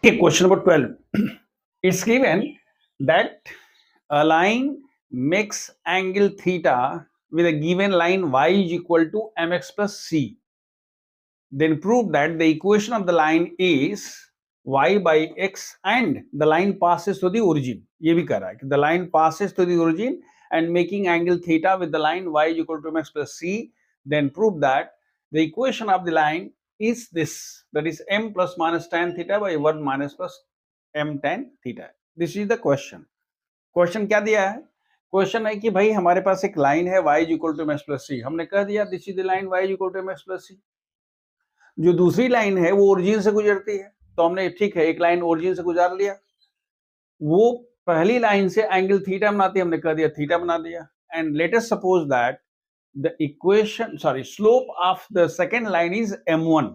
Okay, question number 12. It's given that a line makes angle theta with a given line y is equal to mx plus c. Then prove that the equation of the line is y by x and the line passes to the origin. ये भी कर रहा है कि the line passes to the origin and making angle theta with the line y is equal to mx plus c. Then prove that the equation of the line is this, that is m plus minus tan theta by 1 minus plus m tan theta. This is the question. Question क्या दिया है? Question है कि भाई हमारे पास एक line है y equal to mx plus C. हमने कह दिया this is the line y equal to mx plus C. जो दूसरी लाइन है वो ओरिजिन से गुजरती है, तो हमने ठीक है एक लाइन ओरिजिन से गुजार लिया. वो पहली लाइन से एंगल थीटा बनाती है, हमने कह दिया थीटा बना दिया. And let us suppose that the equation slope of the second line is m1.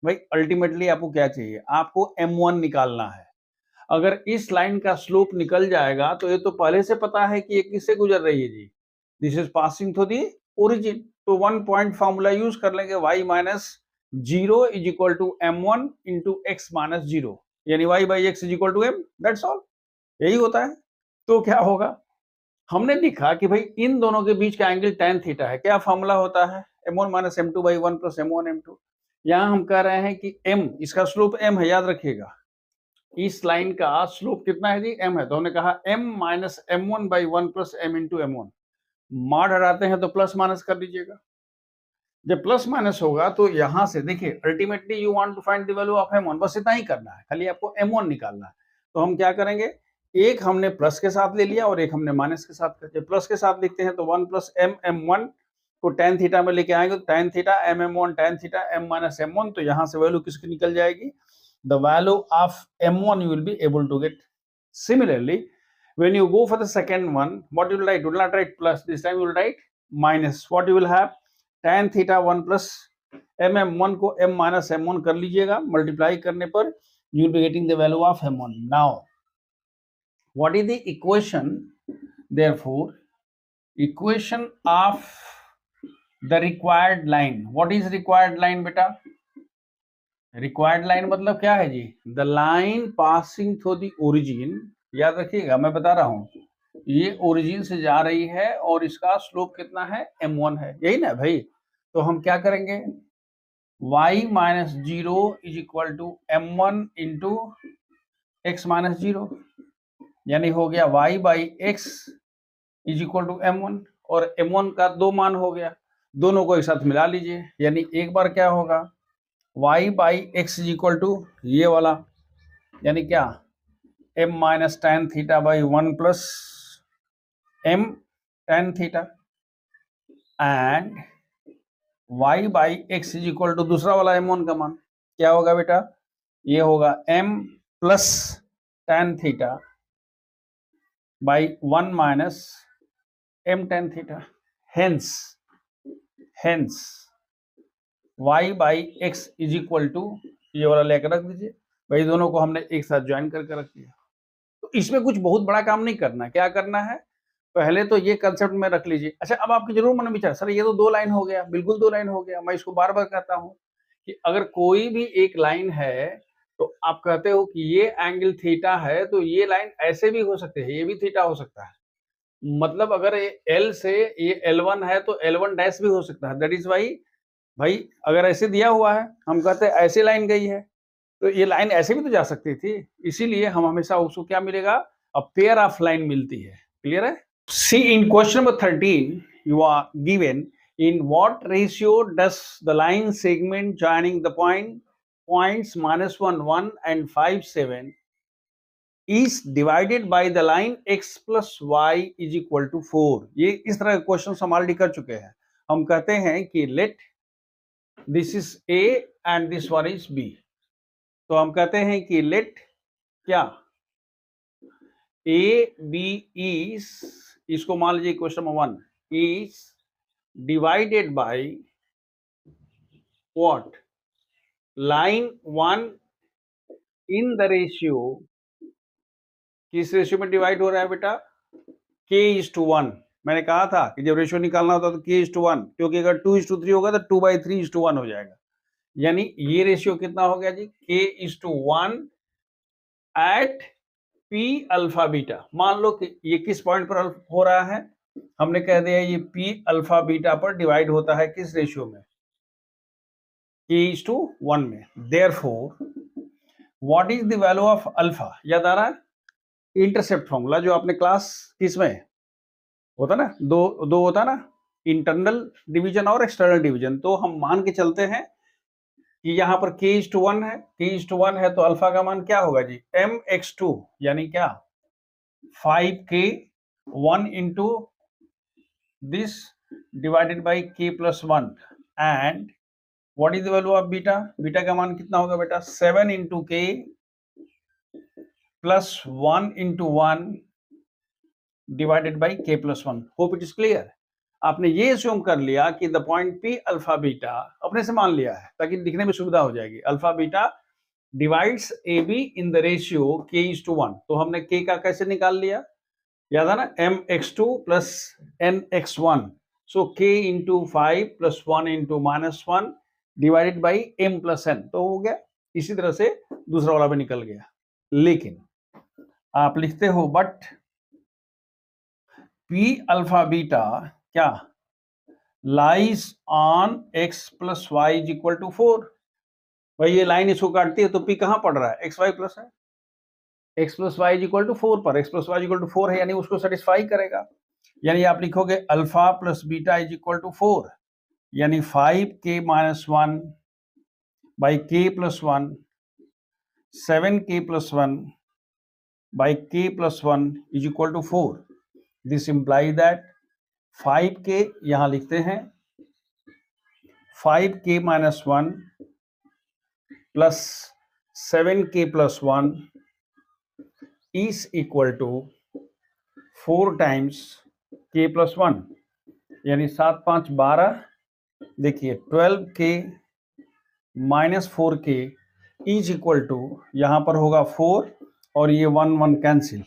भाई अल्टीमेटली आपको क्या चाहिए? आपको m1 निकालना है. अगर इस लाइन का स्लोप निकल जाएगा तो ये तो पहले से पता है कि ये किससे गुजर रही है जी. This is passing through the origin. तो 1 पॉइंट फॉर्मूला यूज कर लेंगे, y minus 0 is equal to m1 into x minus 0, यानी y by x is equal to m. That's all. यही होता है. तो क्या होगा? हमने लिखा कि भाई इन दोनों के बीच का एंगल tan थीटा है. क्या फॉर्मूला होता है? m1 minus m2 by 1 plus m1 m2. यहां हम कह रहे हैं कि m, इसका स्लोप m है, याद रखिएगा. इस लाइन का स्लोप कितना है जी? m है. तो हमने कहा m minus m1 by 1 plus m into m1. मार हटाते हैं तो प्लस माइनस कर दीजिएगा. जब प्लस माइनस होगा तो यहां से देखिए ultimately you want to find the value of m1. बस इतना ही करना है, खाली आपको m1 निकालना है. तो हम क्या करेंगे? एक हमने प्लस के साथ ले लिया और एक हमने माइनस के साथ कर दिया. प्लस के साथ लिखते हैं तो 1 प्लस m m1 को tan थीटा में लेके आएंगे तो tan theta m m1 tan theta m minus m1. तो यहां से वैल्यू किसकी निकल जाएगी? The value of m1 you will be able to get. Similarly, when you go for the second one, what you will write? You will not write plus, this time you will write minus. What you will have? Tan theta 1 plus m1 को m minus m1 कर लीजिएगा. Multiply करने पर you will be getting the value of m1. Now, what is the equation? Therefore, equation of the required line. What is required line, beta? Required line मतलब क्या है जी? The line passing through the origin. याद रखिएगा मैं बता रहा हूं, ये ओरिजिन से जा रही है और इसका स्लोप कितना है? m1 है. यही ना भाई? तो हम क्या करेंगे? y minus 0 is equal to m1 into x minus 0, यानी हो गया y by x is equal to m1. और m1 का दो मान हो गया, दोनों को एक साथ मिला लीजिए. यानी एक बार क्या होगा? y by x is equal to ये वाला, यानी क्या? m minus tan theta by 1 plus m tan theta. And y by x is equal to दूसरा वाला m1 का मान क्या होगा बेटा? ये होगा m plus tan theta by 1 minus m tan theta. Hence y by x is equal to ये वाला लेकर रख दीजिए. भाई दोनों को हमने एक साथ ज्वाइन करके रख दिया. तो इसमें कुछ बहुत बड़ा काम नहीं करना. क्या करना है? पहले तो ये कंसेप्ट में रख लीजिए. अच्छा, अब आपके जरूर मन में विचार, सर ये तो दो लाइन हो गया. बिल्कुल दो लाइन हो गया. मैं इसको बार बार कहता हूं कि अगर कोई भी एक लाइन है तो आप कहते हो कि ये एंगल थीटा है, तो ये लाइन ऐसे भी हो सकते हैं, ये भी थीटा हो सकता है. मतलब अगर ये L से ये L1 है तो L1 डैश भी हो सकता है. दैट इज वाई भाई अगर ऐसे दिया हुआ है, हम कहते हैं ऐसे लाइन गई है, तो ये लाइन ऐसे भी तो जा सकती थी. इसीलिए हम हमेशा उसको क्या मिलेगा? अ पेयर ऑफ लाइन मिलती है. क्लियर है? See in question number 13 you are given in what ratio does the line segment joining the points minus 1 1 and 5 7 is divided by the line x plus y is equal to 4. ये इस तरह के question हम already कर चुके हैं. हम कहते हैं कि let this is a and this one is b. तो हम कहते हैं कि लेट क्या a b is, इसको मान लीजिए question number 1 is divided by what? line 1 in the ratio, किस रेशियो में डिवाइड हो रहा है बेटा? k:1. मैंने कहा था कि जब रेशियो निकालना होता तो k:1, क्योंकि अगर 2:3 होगा तो 2/3:1 हो जाएगा. यानी ये रेशियो कितना हो गया जी? k:1 at P alpha beta. मान लो कि ये किस पॉइंट पर हो रहा है, हमने कह दिया ये पी अल्फा बीटा पर डिवाइड होता है किस रेशियो में, k:1 में। Therefore what is the value of alpha, याद आ रहा है इंटरसेप्ट फॉर्मूला जो आपने क्लास किसमें होता ना, दो होता ना, इंटरनल डिवीजन और एक्सटर्नल डिवीजन। तो हम मान के चलते हैं कि यहाँ पर k:1 है, k:1 है तो अल्फा का मान क्या होगा जी, mx2 यानी क्या 5k1 into this divided by k+1 and what is the value of beta, beta का मान कितना होगा बेटा 7 into k plus 1 into 1 divided by k+1। Hope it is clear. आपने ये अस्यूम कर लिया कि the point P alpha beta, अपने से मान लिया है ताकि दिखने में सुविधा हो जाएगी, alpha beta divides A be in the ratio k:1। तो हमने k का कैसे निकाल लिया, याद है ना, mx2 plus nx1, so k into 5 plus 1 into -1 divided by m plus n, तो हो गया। इसी तरह से दूसरा वाला भी निकल गया। लेकिन आप लिखते हो बट पी अल्फा बीटा क्या lies on x plus y is equal to 4। भाई ये लाइन इसको काटती है तो p कहां पड़ रहा है, एक्स वाई प्लस है, x plus y is equal to 4 पर, x plus y is equal to 4 है यानी उसको सेटिस्फाई करेगा। यानी आप लिखोगे alpha plus beta is equal to 4 यानी 5k-1 by k+1 7k+1 by k+1 is equal to 4. This implies that 5k यहां लिखते हैं 5k-1 plus 7k+1 is equal to 4 times k+1 यानी 7 5 12, देखिए 12k minus 4k is equal to, यहां पर होगा 4 और ये 1 1 कैंसिल।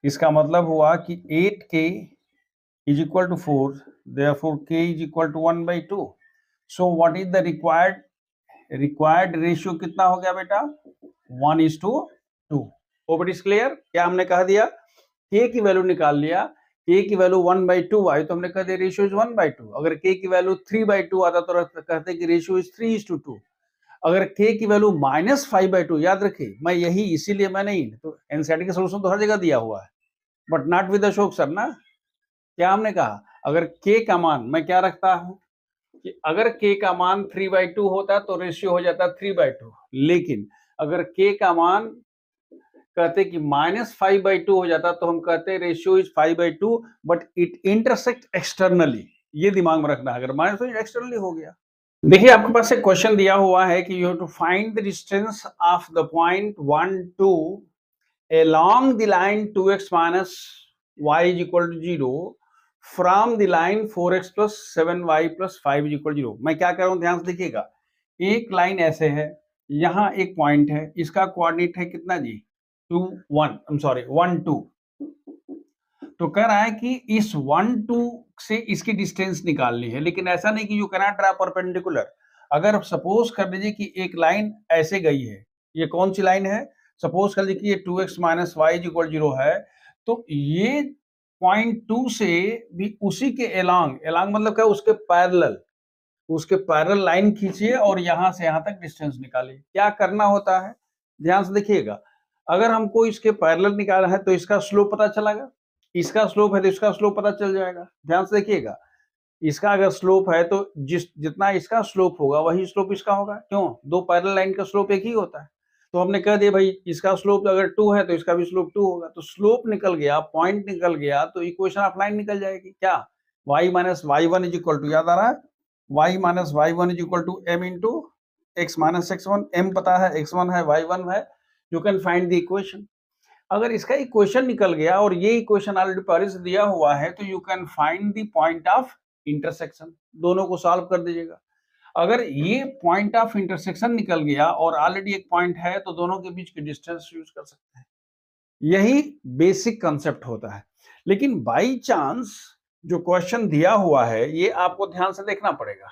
इसका मतलब हुआ कि 8k is equal to 4, therefore k is equal to 1/2। So what is the required ratio कितना हो गया बेटा 1:2। Hope it is clear. क्या हमने कह दिया, k की वैल्यू निकाल लिया, k की वैल्यू 1/2 आई तो हमने कह दिया रेशियो इज 1/2। अगर k की वैल्यू 3/2 आता तो कहते कि रेशियो इज 3:2। अगर k की वैल्यू -5/2, याद रखिए मैं यही इसीलिए मैं नहीं, तो एनसीईआरटी का सॉल्यूशन तो हर जगह दिया हुआ है but not with Ashok sir ना। क्या हमने कहा, अगर k का मान मैं क्या रखता हूं कि अगर k का मान 3/2 होता तो रेशियो हो जाता 3/2, लेकिन अगर k का मान कहते कि -5/2 हो जाता तो हम कहते ratio is 5/2 but it intersect externally. ये दिमाग में रखना, अगर माइनस एक्सटर्नली हो गया। देखिए आपके पास एक क्वेश्चन दिया हुआ है कि you have to find the distance of the point 1 2 along the line 2x minus y is equal to 0 from the line 4x plus 7y plus 5 is equal to 0। मैं क्या कर रहा हूं ध्यान से देखिएगा, एक लाइन ऐसे है, यहां एक पॉइंट है, इसका कोऑर्डिनेट है कितना जी 2 1 2। तो कह रहा है कि इस 1 2 से इसकी डिस्टेंस निकालनी है, लेकिन ऐसा नहीं कि you can not draw perpendicular. अगर सपोज कर लीजिए कि एक लाइन ऐसे गई है, ये कौन सी लाइन है, सपोज कर लीजिए कि ये 2x minus y is equal 0 है, तो ये पॉइंट 2 से भी उसी के एलॉन्ग, एलॉन्ग मतलब क्या, उसके पैरेलल लाइन खींचिए और यहां से यहां तक डिस्टेंस निकालिए। क्या करना होता है ध्यान से देखिएगा, अगर हमको इसके पैरेलल निकालना है तो इसका स्लोप पता चलेगा, इसका स्लोप है तो इसका स्लोप पता चल जाएगा। ध्यान से देखिएगा, इसका अगर स्लोप है तो जितना इसका स्लोप होगा वही स्लोप इसका होगा। क्यों, दो पैरेलल लाइन का स्लोप एक ही होता है। तो हमने कह दिया भाई इसका स्लोप अगर 2 है तो इसका भी स्लोप 2 होगा। तो स्लोप निकल गया, पॉइंट निकल गया, तो इक्वेशन ऑफ लाइन निकल जाएगी। क्या, y minus y1 is equal to, याद आ रहा है, y minus y1 is equal to m into x minus x1। m पता है, x1 है, y1 है, you can find the equation. अगर इसका इक्वेशन निकल गया और ये इक्वेशन ऑलरेडी पहले से दिया हुआ है तो you can find the point of intersection. दोनों को सॉल्व कर दीजिएगा। अगर ये पॉइंट ऑफ इंटरसेक्शन निकल गया और ऑलरेडी एक पॉइंट है तो दोनों के बीच की डिस्टेंस यूज कर सकते हैं। यही बेसिक कंसेप्ट होता है। लेकिन बाई चांस जो क्वेश्चन दिया हुआ है ये आपको ध्यान से देखना पड़ेगा।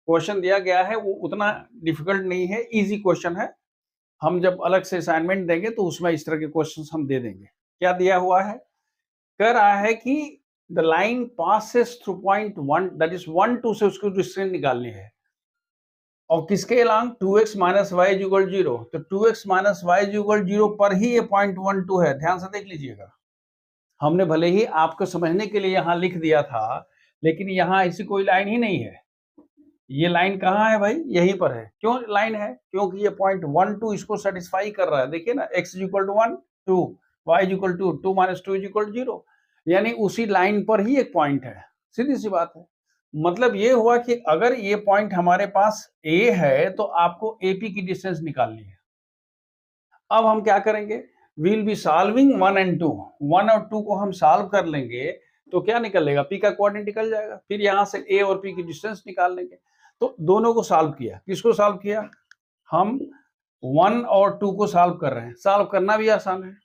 क्वेश्चन दिया गया है वो उतना डिफिकल्ट नहीं है, इजी क्वेश्चन है। हम जब अलग से असाइनमेंट देंगे तो उसमें इस तरह के क्वेश्चंस हम दे देंगे। क्या दिया हुआ है, कह रहा है कि the line passes through point 1 that is 1 2 से उसको डिस्टेंस निकालनी है और किसके along 2x minus y is equal 0, तो 2x minus y is equal 0 पर ही ये पॉइंट 1 2 है। ध्यान से देख लीजिएगा, हमने भले ही आपको समझने के लिए यहाँ लिख दिया था, लेकिन यहाँ ऐसी कोई लाइन ही नहीं है। ये लाइन कहाँ है भाई, यहीं पर है। क्यों लाइन है, क्योंकि ये पॉइंट 1 2 इसको सेटिस्फाई कर रहा है। देखिए ना, x is equal to 1 2, y is equal to 2 minus 2 is equal 0, यानी उसी लाइन पर ही एक पॉइंट है। सीधी सी बात है। मतलब ये हुआ कि अगर ये पॉइंट हमारे पास a है तो आपको AP की डिस्टेंस निकालनी है। अब हम क्या करेंगे, we will be solving 1 and 2, 1 और 2 को हम सॉल्व कर लेंगे तो क्या निकलेगा, P का कोऑर्डिनेट निकल जाएगा। फिर यहां से A और P की डिस्टेंस निकाल लेंगे। तो दोनों को सॉल्व किया। किसको सॉल्व किया, हम 1 और 2 को सॉल्व कर रहे हैं। सॉल्व करना भी आसान है।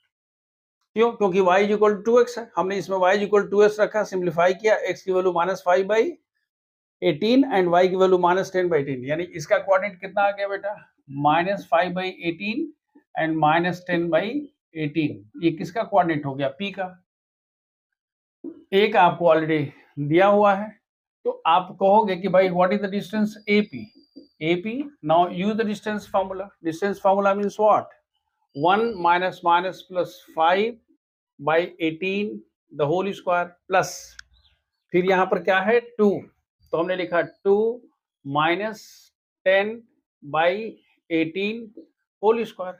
क्यों, क्योंकि y is equal to 2x है, हमने इसमें y is equal to 2x रखा, सिंप्लीफाई किया, x की वैल्यू -5/18 एंड y की वैल्यू -10/18, यानी इसका कोऑर्डिनेट कितना आ गया बेटा, -5/18 एंड -10/18। ये किसका कोऑर्डिनेट हो गया, P का। एक आपको ऑलरेडी दिया हुआ है, तो आप कहोगे कि भाई what is the distance AP now use the distance formula. Distance formula means what, 1 minus minus plus 5/18 the whole square plus, फिर यहां पर क्या है 2, तो हमने लिखा 2 माइनस 10/18 होल स्क्वायर।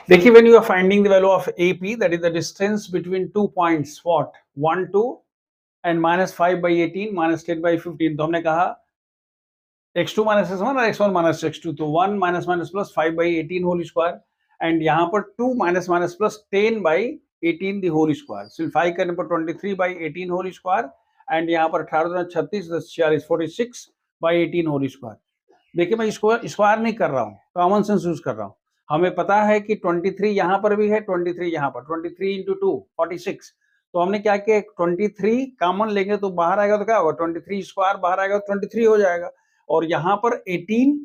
देखिए, when you are finding the value of AP, that is the distance between 2 points, what 1 2 and -5/18 -10/15, तो हमने कहा x2 माइनस x1 और x1 माइनस x2, तो 1 minus minus plus 5/18 whole square and यहाँ पर 2 minus minus plus 10/18 the whole square, simplify करने पर 23/18 whole square and यहाँ पर 18 36 10 40 46/18 होल स्क्वायर। देखिए, मैं इसको स्क्वायर नहीं कर रहा हूँ, कॉमन सेंस यूज कर रहा हूँ। हमें पता है कि 23 यहाँ पर भी है, 23 यहाँ पर, 23 इंटू 2 46, तो हमने क्या किया 23 कॉमन लेंगे तो बाहर आएगा, तो क्या होगा 23 स्क्वायर बाहर आएगा तो 23 हो जाएगा, और यहाँ पर 18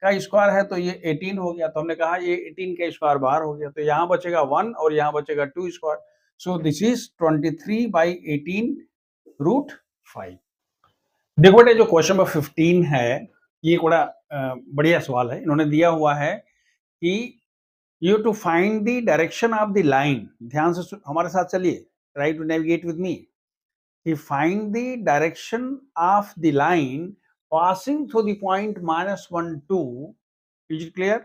का स्क्वायर है तो ये 18 हो गया, तो हमने कहा ये 18 का स्क्वायर बाहर हो गया, तो यहाँ बचेगा 1 और यहाँ बचेगा 2 square. So this is 23/18 root 5। देखो बेटे, जो क्वेश्चन नंबर 15 है ये बड़ा बढ़िया सवाल है। इन्होंने दिया हुआ है कि you to find the direction of the line. ध्यान से हमारे साथ चलिए, try to navigate with me. कि find the direction of the line passing through the point -1 2, is it clear,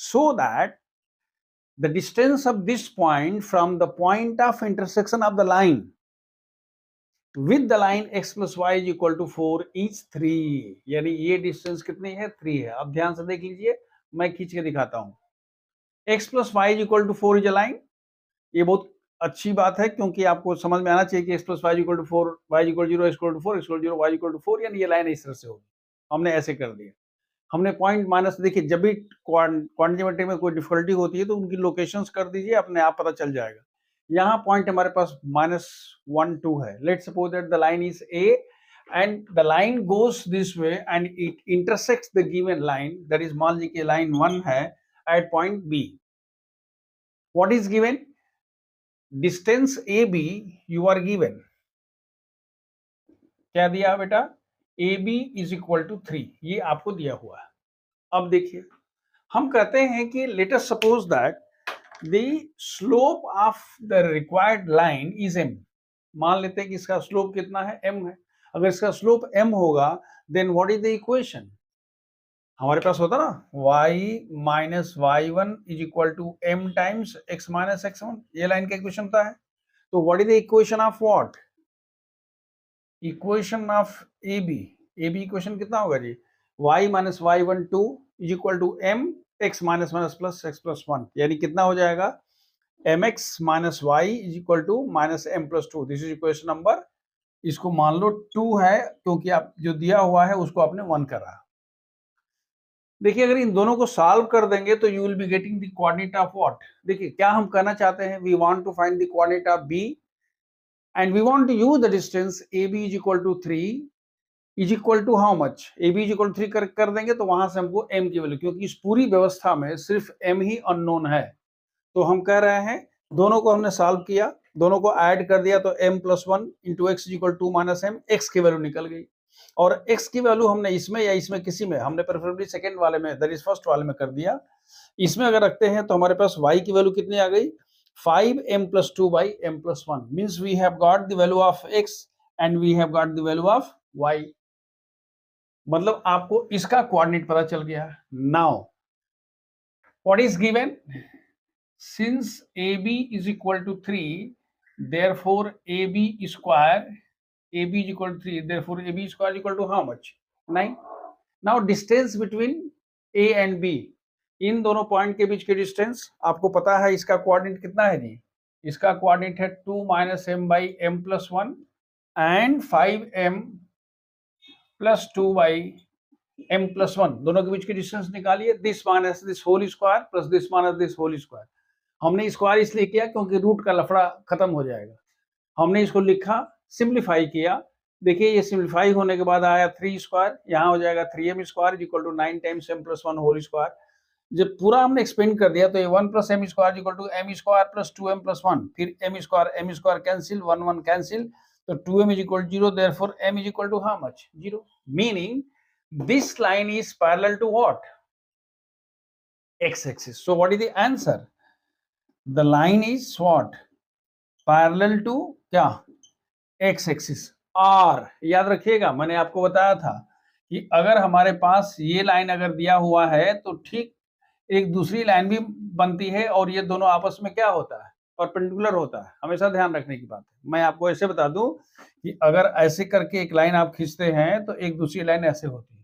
so that the distance of this point from the point of intersection of the line with the line x plus y is equal to 4 is 3, यानी ये distance कितनी है, 3 है। अब ध्यान से देख लीजिए, मैं खींच के दिखाता हूं। x plus y is equal to 4 is a line, ये बहुत अच्छी बात है क्योंकि आपको समझ में आना चाहिए कि x plus y is equal to 4, y is equal to 0, x equal to 4, x equal to 0, y is equal to 4, यानी ये लाइन इस तरह से होगी। हमने ऐसे कर दिया। हमने पॉइंट माइनस, देखिए जब भी क्वांटिटी ज्योमेट्री में कोई डिफिकल्टी होती है तो उनकी लोकेशंस कर दीजिए, अपने आप पता चल जाएगा। यहाँ पॉइंट हमारे पास -1 2 है। Let's suppose that the line is A and the line goes this way and it intersects the given line, that is मान लीजिए कि लाइन 1 है at point B। What is given, distance AB you are given, क्या दिया बेटा, AB is equal to 3, ये आपको दिया हुआ है। अब देखिए, हम कहते हैं कि late us suppose that the slope of the required line is m। मान लेते हैं कि इसका स्लोप कितना है, m है। अगर इसका स्लोप m होगा then what is the equation, हमारे पास होता ना y minus y1 is equal to m times x minus x1, ये लाइन का इक्वेशन होता है। तो what is the equation of what, equation of AB equation कितना होगा जी, y minus y1 2 is equal to m x minus minus plus x plus 1, यानी कितना हो जाएगा mx minus y is equal to minus m plus 2। This is equation number, इसको मान लो 2 है क्योंकि आप जो दिया हुआ है उसको आपने 1 करा। देखिए, अगर इन दोनों को सॉल्व कर देंगे तो you will be getting the coordinate of what. देखिए क्या हम कहना चाहते हैं, we want to find the coordinate of B and we want to use the distance AB is equal to 3 is equal to how much, A B is equal to 3 कर देंगे तो वहां से हमको m की वैल्यू, क्योंकि इस पूरी व्यवस्था में सिर्फ m ही अननोन है, तो हम कह रहे हैं दोनों को हमने सॉल्व किया, दोनों को ऐड कर दिया तो m plus 1 into x is equal to minus m, x की वैल्यू निकल गई। और x की वैल्यू हमने इसमें या इसमें किसी में, हमने प्रेफरेबली सेकंड वाले में, दैट इज फर्स्ट वाले में कर दिया। इसमें अगर रखते हैं तो हमारे पास y की वैल्यू कितनी आ गई, 5m plus 2 by m plus 1, means we have got the value of x and we have got the value of y। मतलब आपको इसका कोऑर्डिनेट पता चल गया। Now what is given, since AB is equal to 3, therefore AB square, AB is equal to 3, therefore AB square is equal to how much, 9। Now distance between A and B, इन दोनों point के बीच की distance आपको पता है, इसका coordinate कितना है जी, इसका कोऑर्डिनेट है 2 minus m by m plus 1 and 5m plus 2 by m plus 1, दोनों के बीच की डिस्टेंस निकालिए, this minus this whole square plus this minus this whole square. हमने स्क्वायर इसलिए किया क्योंकि रूट का लफड़ा खत्म हो जाएगा, हमने इसको लिखा, सिंप्लीफाई किया, देखिए ये सिंप्लीफाई होने के बाद आया 3 स्क्वायर, यहाँ हो जाएगा 3m square equal to 9 times m plus 1 whole square. जब पूरा हमने एक्सपेंड कर दिया तो ये 1 plus m square equal to m square plus 2m plus 1, फिर m स्क्वायर कैंसिल, 1 1 कैंसिल, तो 2m is equal to 0, therefore m is equal to how much, 0, meaning this line is parallel to what, x axis. So what is the answer, the line is what, parallel to क्या, x axis. और याद रखिएगा मैंने आपको बताया था कि अगर हमारे पास ये लाइन अगर दिया हुआ है तो ठीक एक दूसरी लाइन भी बनती है और ये दोनों आपस में क्या होता है, परपेंडिकुलर होता है, हमेशा ध्यान रखने की बात है। मैं आपको ऐसे बता दूं कि अगर ऐसे करके एक लाइन आप खींचते हैं तो एक दूसरी लाइन ऐसे होती है,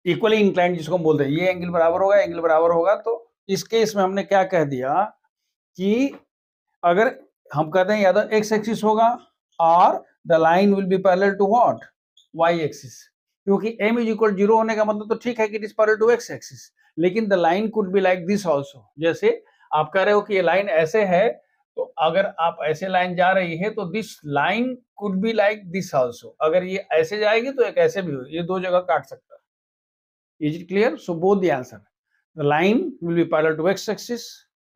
इक्वली इंक्लाइंड जिसको हम बोलते हैं, ये एंगल बराबर होगा, एंगल बराबर होगा। तो इस केस में हमने क्या कह दिया कि अगर हम कहते हैं या तो एक्स एक्सिस होगा और the line will be parallel to what, y axis, क्योंकि m इज इक्वल 0 होने का मतलब तो ठीक है कि it is parallel to x axis, लेकिन the line could be like this also. जैसे आप कह रहे हो कि ये लाइन ऐसे है, तो अगर आप ऐसे लाइन जा रही है तो this line could be like this also, अगर ये ऐसे जाएगी तो एक ऐसे भी हो, ये दो जगह काट सकता है। Is it clear? So both the answer, the line will be parallel to x axis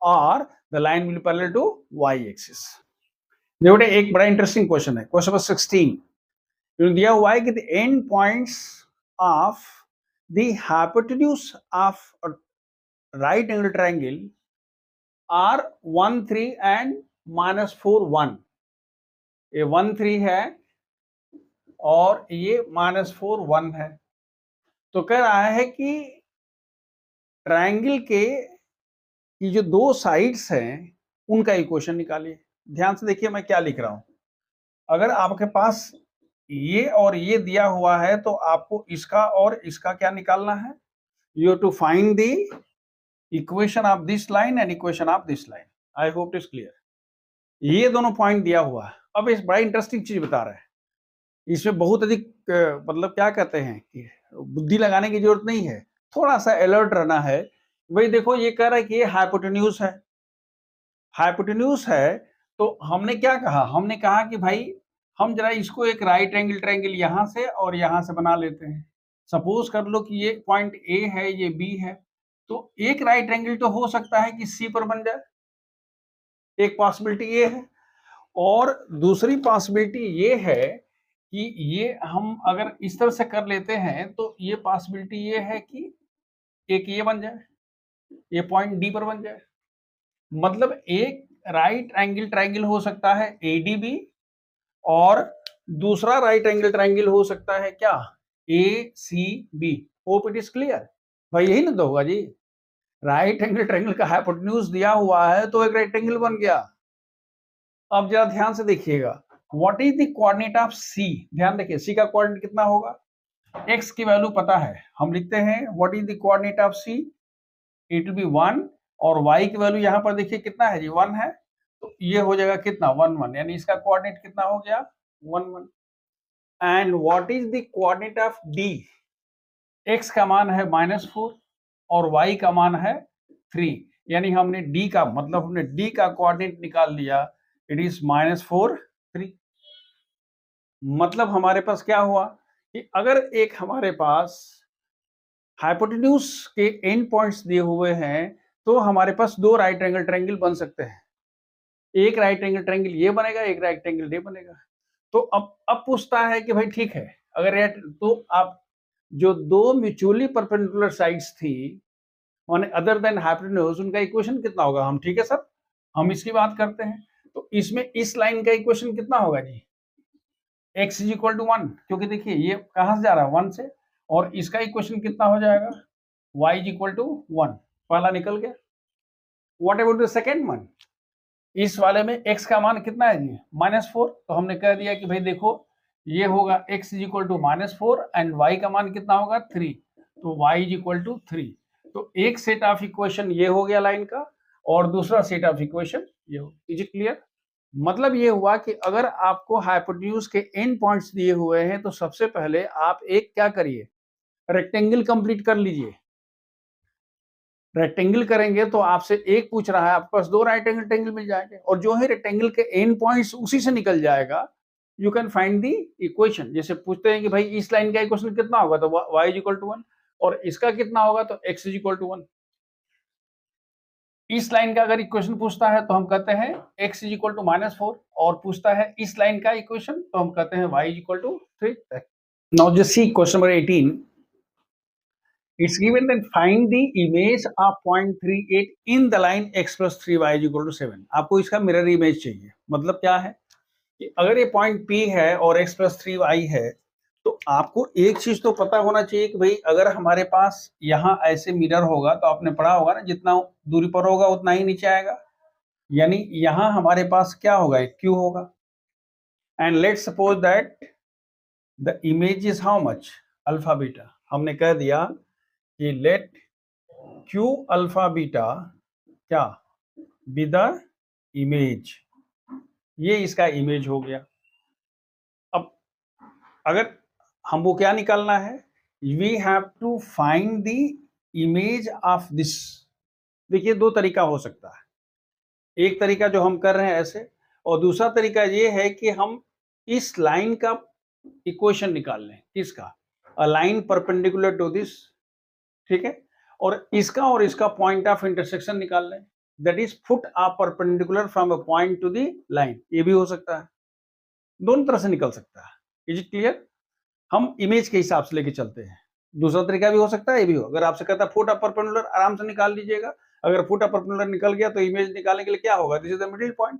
और the line will be parallel to y axis. देखो एक बड़ा इंटरेस्टिंग क्वेश्चन है, क्वेश्चन नंबर 16 दिया हुआ है कि the end points of the hypotenuse of right angle triangle are 1 3 and -4 1। ये 1 3 है और ये -4 1 है। तो कह रहा है कि ट्रायंगल के की जो दो साइड्स हैं उनका इक्वेशन निकालिए। ध्यान से देखिए मैं क्या लिख रहा हूं, अगर आपके पास ये और ये दिया हुआ है तो आपको इसका और इसका क्या निकालना है, you have to find the equation of this line and equation of this line. I hope it is clear. ये दोनों पॉइंट दिया हुआ है। अब इस बड़ा इंटरेस्टिंग चीज बता रहे हैं, इसमें बहुत अधिक मतलब क्या कहते हैं कि बुद्धि लगाने की जरूरत नहीं है, थोड़ा सा अलर्ट रहना है। भाई देखो ये कह रहा है कि ये हाइपोटेन्यूज है, हाइपोटेन्यूज है, तो हमने क्या कहा, हमने कहा कि भाई हम जरा इसको एक राइट एंगल ट्रायंगल यहां से और यहां से बना लेते हैं। सपोज कर लो कि ये पॉइंट ए है, ये बी है, तो एक राइट एंगल तो हो सकता है कि सी पर बन जाए, एक पॉसिबिलिटी ये है। और दूसरी पॉसिबिलिटी ये है कि ये हम अगर इस तरह से कर लेते हैं तो ये पॉसिबिलिटी ये है कि एक ये बन जाए, ये पॉइंट डी पर बन जाए। मतलब एक राइट एंगल ट्रायंगल हो सकता है एडीबी और दूसरा राइट एंगल ट्रायंगल हो सकता है क्या, A C B. Hope it is clear. भाई यही ना तो होगा जी, राइट एंगल ट्रायंगल का हाइपोटेन्यूज दिया हुआ है तो एक राइट एंगल बन गया। अब जरा ध्यान से देखिएगा, what is the coordinate of C. ध्यान देखिए सी का कोऑर्डिनेट कितना होगा, x की वैल्यू पता है, हम लिखते हैं what is the coordinate of C, it will be 1, और y की वैल्यू यहां पर देखिए कितना है जी, 1 है, तो ये हो जाएगा कितना 1 1, यानी इसका कोऑर्डिनेट कितना हो गया 1 1। And what is the coordinate of d, x का मान है -4 और y का मान है 3, यानी हमने d का मतलब हमने d का कोऑर्डिनेट निकाल लिया, इट इज -4 3। मतलब हमारे पास क्या हुआ कि अगर एक हमारे पास हाइपोटेन्यूज के एंड पॉइंट्स दिए हुए हैं तो हमारे पास दो राइट एंगल ट्रायंगल बन सकते हैं। एक राइट एंगल ट्रायंगल ये बनेगा, एक राइट एंगल ये बनेगा। तो अब पूछता है कि भाई ठीक है, अगर तो आप जो दो म्यूचुअली परपेंडिकुलर साइड्स थी ऑन अदर देन हाइपोटेन्यूज, उनका इक्वेशन कितना होगा? हम ठीक है सर, हम इसकी बात करते हैं। तो इसमें इस लाइन का इक्वेशन कितना होगा जी? x इज इक्वल टू 1, क्योंकि देखिए ये कहां से जा रहा है? 1 से। और इसका इक्वेशन कितना हो जाएगा? y is equal to 1। पहला निकल गया। What about the second one? इस वाले में x का मान कितना है जी? -4। तो हमने कह दिया कि भाई देखो ये होगा x is equal to -4 and y का मान कितना होगा? 3। तो y इज इक्वल टू 3। तो एक सेट ऑफ इक्वेशन ये हो गया लाइन का, और दूसरा सेट ऑफ इक्वेशन ये हो। Is it clear? मतलब ये हुआ कि अगर आपको हाइपोटेन्यूज के एंड पॉइंट्स दिए हुए हैं तो सबसे पहले आप एक क्या करिए, रेक्टेंगल कंप्लीट कर लीजिए। रेक्टेंगल करेंगे तो आपसे एक पूछ रहा है, आपके पास दो राइट एंगल ट्रायंगल मिल जाएंगे, और जो है रेक्टेंगल के एंड पॉइंट्स उसी से निकल जाएगा। You can find the equation. जैसे पूछते हैं कि भाई इस लाइन का इक्वेशन कितना होगा, तो y इज इक्वल टू 1, और इसका कितना होगा, तो x इज इक्वल टू 1। इस लाइन का अगर इक्वेशन पूछता है तो हम कहते हैं x इज इक्वल टू -4, और पूछता है इस लाइन का इक्वेशन तो हम कहते हैं y is equal to 3। Now just see question number 18। It's given that find the image of point 38 in the line x plus 3y is equal to 7। आपको इसका मिरर इमेज चाहिए। मतलब क्या है कि अगर ये पॉइंट P है और x plus 3y है, तो आपको एक चीज तो पता होना चाहिए कि भाई अगर हमारे पास यहाँ ऐसे मिरर होगा तो आपने पढ़ा होगा ना, जितना दूरी पर होगा उतना ही नीचे आएगा। यानी यहाँ हमारे पास क्या होगा? एक Q होगा। And let's suppose that the image is how much? Alpha beta. हमने कह दिया कि लेट Q अल्फा बीटा क्या बी द इमेज। ये इसका इमेज हो गया। अब अगर हमको क्या निकालना है, we have to find the image of this. देखिए दो तरीका हो सकता है। एक तरीका जो हम कर रहे हैं ऐसे, और दूसरा तरीका ये है कि हम इस लाइन का इक्वेशन निकाल लें। किसका? A line perpendicular to this, ठीक है, और इसका पॉइंट ऑफ इंटरसेक्शन निकाल लें, that is foot of perpendicular from a point to the line. ये भी हो सकता है, दोनों तरह से निकल सकता है। Is it clear? हम इमेज के हिसाब से लेके चलते हैं। दूसरा तरीका भी हो सकता है, ये भी हो। अगर आपसे कहता है फुट ऑफ परपेंडिकुलर, आराम से निकाल लीजिएगा। अगर फुट ऑफ परपेंडिकुलर निकल गया तो इमेज निकालने के लिए क्या होगा? This is the middle point.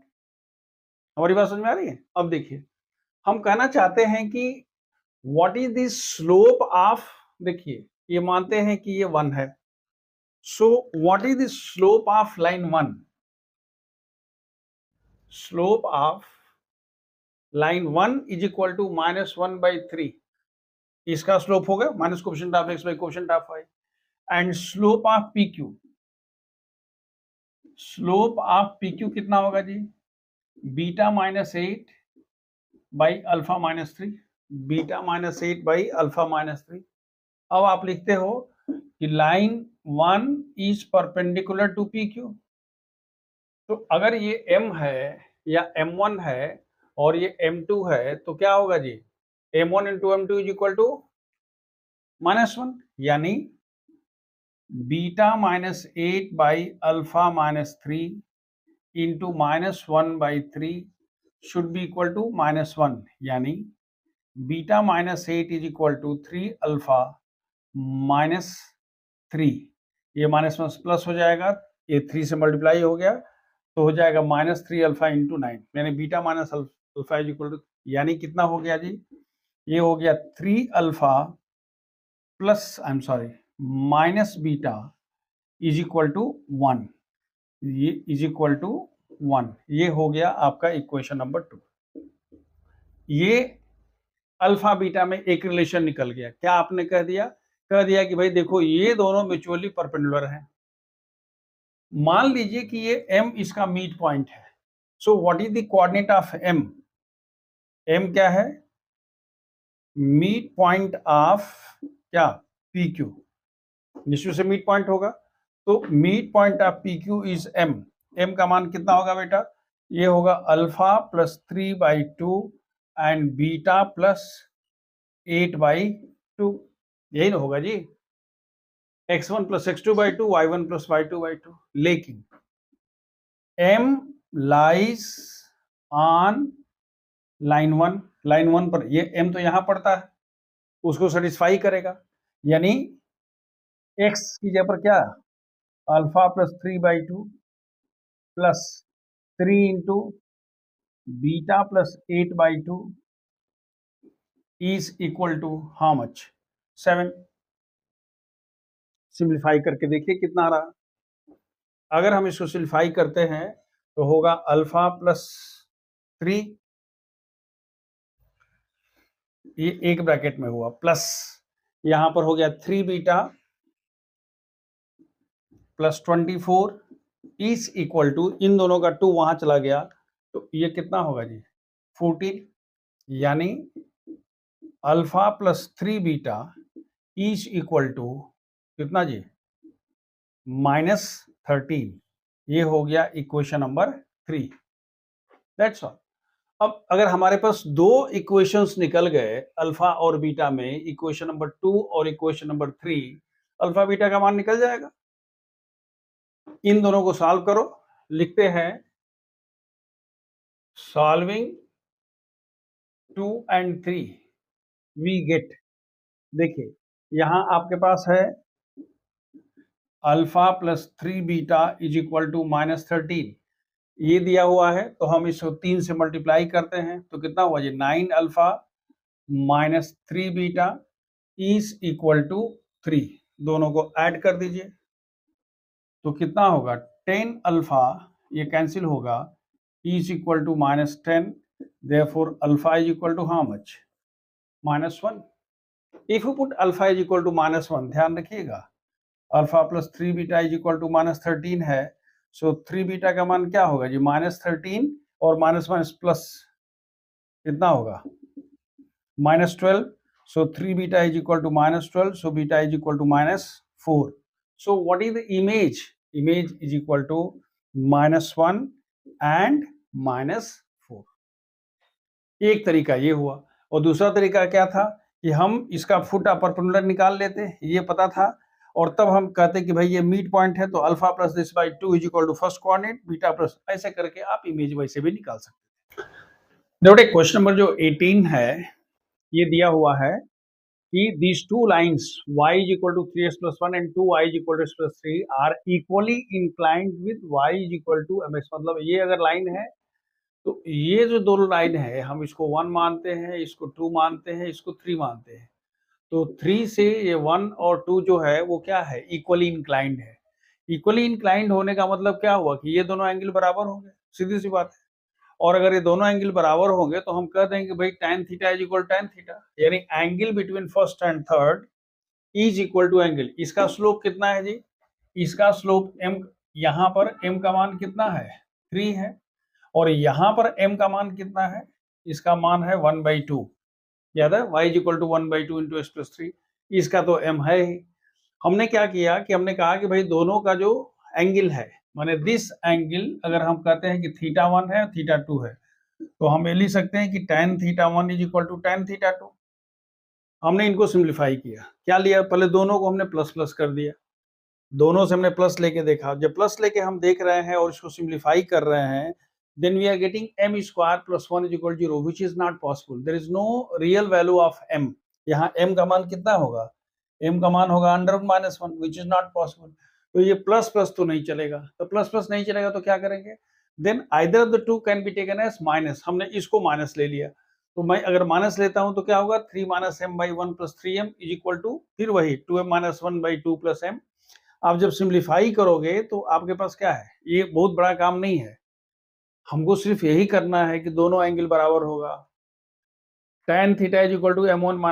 हमारी बात समझ में आ रही है? अब देखिए हम कहना चाहते हैं कि what is the slope of, देखिए ये मानते हैं कि ये 1 है। So what is the slope of line 1? Slope of line 1 is equal to -1/3। इसका स्लोप होगा minus coefficient of x by coefficient of y। And slope of PQ, slope of PQ कितना होगा जी? Beta -8 by alpha -3, beta -8 by alpha -3। अब आप लिखते हो कि line 1 is perpendicular to PQ। तो अगर ये M है या M1 है और ये M2 है तो क्या होगा जी? M1 into M2 is equal to -1, यानी beta -8 by alpha -3 into -1/3 should be equal to -1, यानी beta -8 is equal to 3 alpha -3। ये -1 प्लस हो जाएगा, ये 3 से मल्टीप्लाई हो गया तो हो जाएगा -3 अल्फा इंटू 9, यानी beta minus alpha is equal to, यानी कितना हो गया जी? ये हो गया 3 alpha plus minus beta is equal to 1। ये इज इक्वल टू 1। ये हो गया आपका इक्वेशन नंबर 2। ये अल्फा बीटा में एक रिलेशन निकल गया। क्या आपने कह दिया कि भाई देखो ये दोनों म्यूचुअली परपेंडिकुलर हैं। मान लीजिए कि ये M इसका मीट पॉइंट है। So what is the coordinate of M? M क्या है? मीट पॉइंट ऑफ क्या? PQ। निश्चित से मीट पॉइंट होगा, तो mid point of PQ is M। M का मान कितना होगा बेटा? ये होगा alpha plus 3/2 and beta plus 8/2, यही ना होगा जी, x1 + x2/2, y1 + y2/2। लेकिन m lies on line 1, line 1 पर ये m तो यहां पड़ता है, उसको सेटिस्फाई करेगा, यानी x की जगह पर क्या, alpha + 3/2 plus 3 into beta + 8/2 is equal to how much, 7। Simplify करके देखिए कितना आ रहा। अगर हम इसको सिंप्लीफाई करते हैं तो होगा अल्फा + 3, ये एक ब्रैकेट में हुआ, प्लस यहां पर हो गया 3 बीटा + 24 इज इक्वल टू, इन दोनों का 2 वहां चला गया तो ये कितना होगा जी, 14, यानी alpha + 3 beta is equal to कितना जी, -13। ये हो गया इक्वेशन नंबर 3। That's all. अब अगर हमारे पास दो इक्वेशंस निकल गए अल्फा और बीटा में, इक्वेशन नंबर 2 और इक्वेशन नंबर 3, अल्फा बीटा का मान निकल जाएगा। इन दोनों को सॉल्व करो, लिखते हैं सॉल्विंग 2 and 3 वी गेट, देखिए यहां आपके पास है alpha + 3 beta is equal to -13, ये दिया हुआ है तो हम इसको 3 से मल्टीप्लाई करते हैं तो कितना हुआ जी, 9 alpha -3 beta is equal to 3, दोनों को ऐड कर दीजिए तो कितना होगा, 10 अल्फा, ये कैंसिल होगा, is equal to -10, therefore alpha is equal to how much, -1। If you put alpha is equal to -1, ध्यान रखिएगा alpha + 3 beta is equal to -13 है, सो 3 बीटा का मान क्या होगा जी, -13 और माइनस प्लस कितना होगा, -12, so 3 beta is equal to -12, so beta is equal to -4. So what is the image? Image is equal to -1 and -4। एक तरीका ये हुआ, और दूसरा तरीका क्या था कि हम इसका फुट परपेंडिकुलर निकाल लेते, ये पता था, और तब हम कहते कि भाई ये मिड पॉइंट है तो alpha + this by 2 is equal to first coordinate, beta plus, ऐसे करके आप इमेज वैसे भी निकाल सकते हैं। देखो क्वेश्चन नंबर जो 18 है, ये दिया हुआ है कि these two lines y is equal to 3x plus 1 and 2y is equal to x plus 3 are equally inclined with y is equal to mx। मतलब ये अगर लाइन है तो ये जो दोनों लाइन है हम इसको 1 मानते हैं, इसको 2 मानते हैं, इसको 3 मानते हैं, तो 3 से ये 1 और 2 जो है वो क्या है, इक्वली इंक्लाइंड है। इक्वली इंक्लाइंड होने का मतलब क्या हुआ कि ये दोनों एंगल बराबर होंगे, सीधी सी बात है। और अगर ये दोनों एंगल बराबर होंगे तो हम कह देंगे भाई tan theta is equal tan theta, यानी angle between first and third is equal to angle. इसका स्लोप कितना है जी, इसका स्लोप m, यहाँ पर m का मान कितना है, 3 है, और यहाँ पर m का मान कितना है, इसका मान है 1/2, याद है y is equal to 1/2 into x plus 3, इसका तो m है ही। हमने क्या किया कि हमने कहा कि भाई दोनों का जो एंगल है, माने दिस एंगल अगर हम कहते हैं कि θ1 है θ2 है, तो हम ये लिख सकते हैं कि tan θ1 is equal to tan θ2। हमने इनको सिंप्लीफाई किया, क्या लिया, पहले दोनों को हमने प्लस प्लस कर दिया, दोनों से हमने प्लस लेके देखा, जब प्लस लेके हम देख रहे हैं और इसको सिंप्लीफाई कर रहे हैं, then we are getting m square plus 1 is equal to 0, which is not possible, there is no real value of m। यहाँ m का मान कितना होगा, m का मान होगा √-1, which is not possible। तो ये प्लस प्लस तो नहीं चलेगा, तो प्लस प्लस नहीं चलेगा तो क्या करेंगे, then either of the two can be taken as minus, हमने इसको माइनस ले लिया, तो मैं अगर माइनस लेता हूं तो क्या होगा, 3 - m/1 + 3m is equal to फिर वही 2m - 1/2 + m। आप जब सिंप्लीफाई करोगे तो आपके पास क्या है, ये बहुत बड़ा काम नहीं है, हमको सिर्फ यही करना है कि दोनों एंगल बराबर होगा। tan theta is equal to m1 -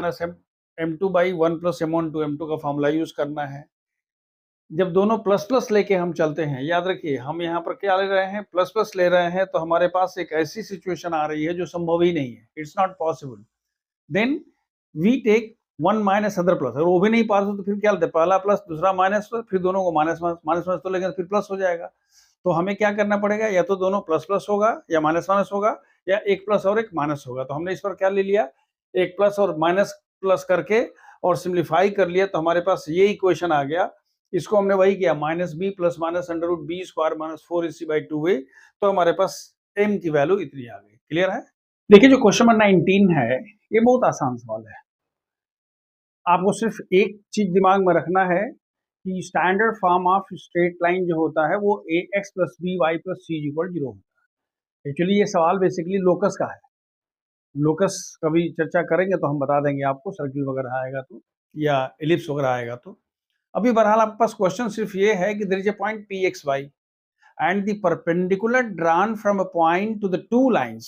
m2/1 + m1/m2 का फॉर्मूला यूज करना है। जब दोनों प्लस प्लस लेके हम चलते हैं, याद रखिए हम यहाँ पर क्या ले रहे हैं, प्लस प्लस ले रहे हैं, तो हमारे पास एक ऐसी सिचुएशन आ रही है जो संभव ही नहीं है, it's not possible. Then we take 1 minus other plus, अगर वो भी नहीं पॉसिबल तो फिर क्या लेते हैं, पहला प्लस दूसरा माइनस प्लस, फिर दोनों को माइनस माइनस तो लेंगे फिर प्लस हो जाएगा। तो हमें क्या करना पड़ेगा, या तो दोनों प्लस प्लस होगा या माइनस माइनस होगा, या एक प्लस और एक माइनस होगा। तो हमने इस पर क्या ले लिया, एक प्लस और माइनस प्लस करके और सिंप्लीफाई कर लिया तो हमारे पास ये इक्वेशन आ गया। इसको हमने वही किया, minus b plus minus under root b square minus 4ac/2a, तो हमारे पास m की वैल्यू इतनी आ गई। क्लियर है? देखिए जो क्वेश्चन नंबर 19 है ये बहुत आसान सवाल है। आपको सिर्फ एक चीज दिमाग में रखना है कि standard form of straight line जो होता है वो ax plus B Y plus सी इक्वल 0 होता है। एक्चुअली ये सवाल बेसिकली लोकस का है। लोकस कभी चर्चा करेंगे तो हम बता देंगे आपको, सर्किल वगैरह आएगा तो या एलिप्स वगैरह आएगा तो। अभी बहरहाल आपके पास क्वेश्चन सिर्फ ये है कि there is a point P x y and the perpendicular drawn from a point to the two lines.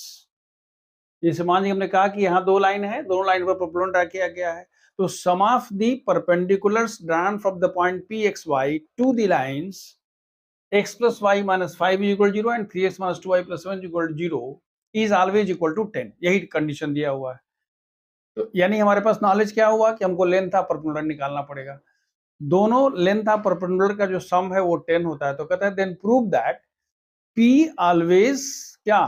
जैसे मान लीजिए हमने कहा कि यहाँ दो लाइन है, दोनों लाइन पर परपेंडिकुलर ड्रा किया गया है, तो sum of the perpendiculars drawn from the point P x Y to the lines x plus y minus 5 is equal to 0 and 3x minus 2y plus 7 is equal to 0 is always equal to 10। यही condition दिया हुआ है। तो यानी हमारे पास knowledge क्या हुआ कि हमको लेंथ ऑफ परपेंडिकुलर निकालना पड़ेगा। दोनों लेंथ ऑफ परपेंडिकुलर का जो सम है वो 10 होता है। तो कहता है then prove that p always क्या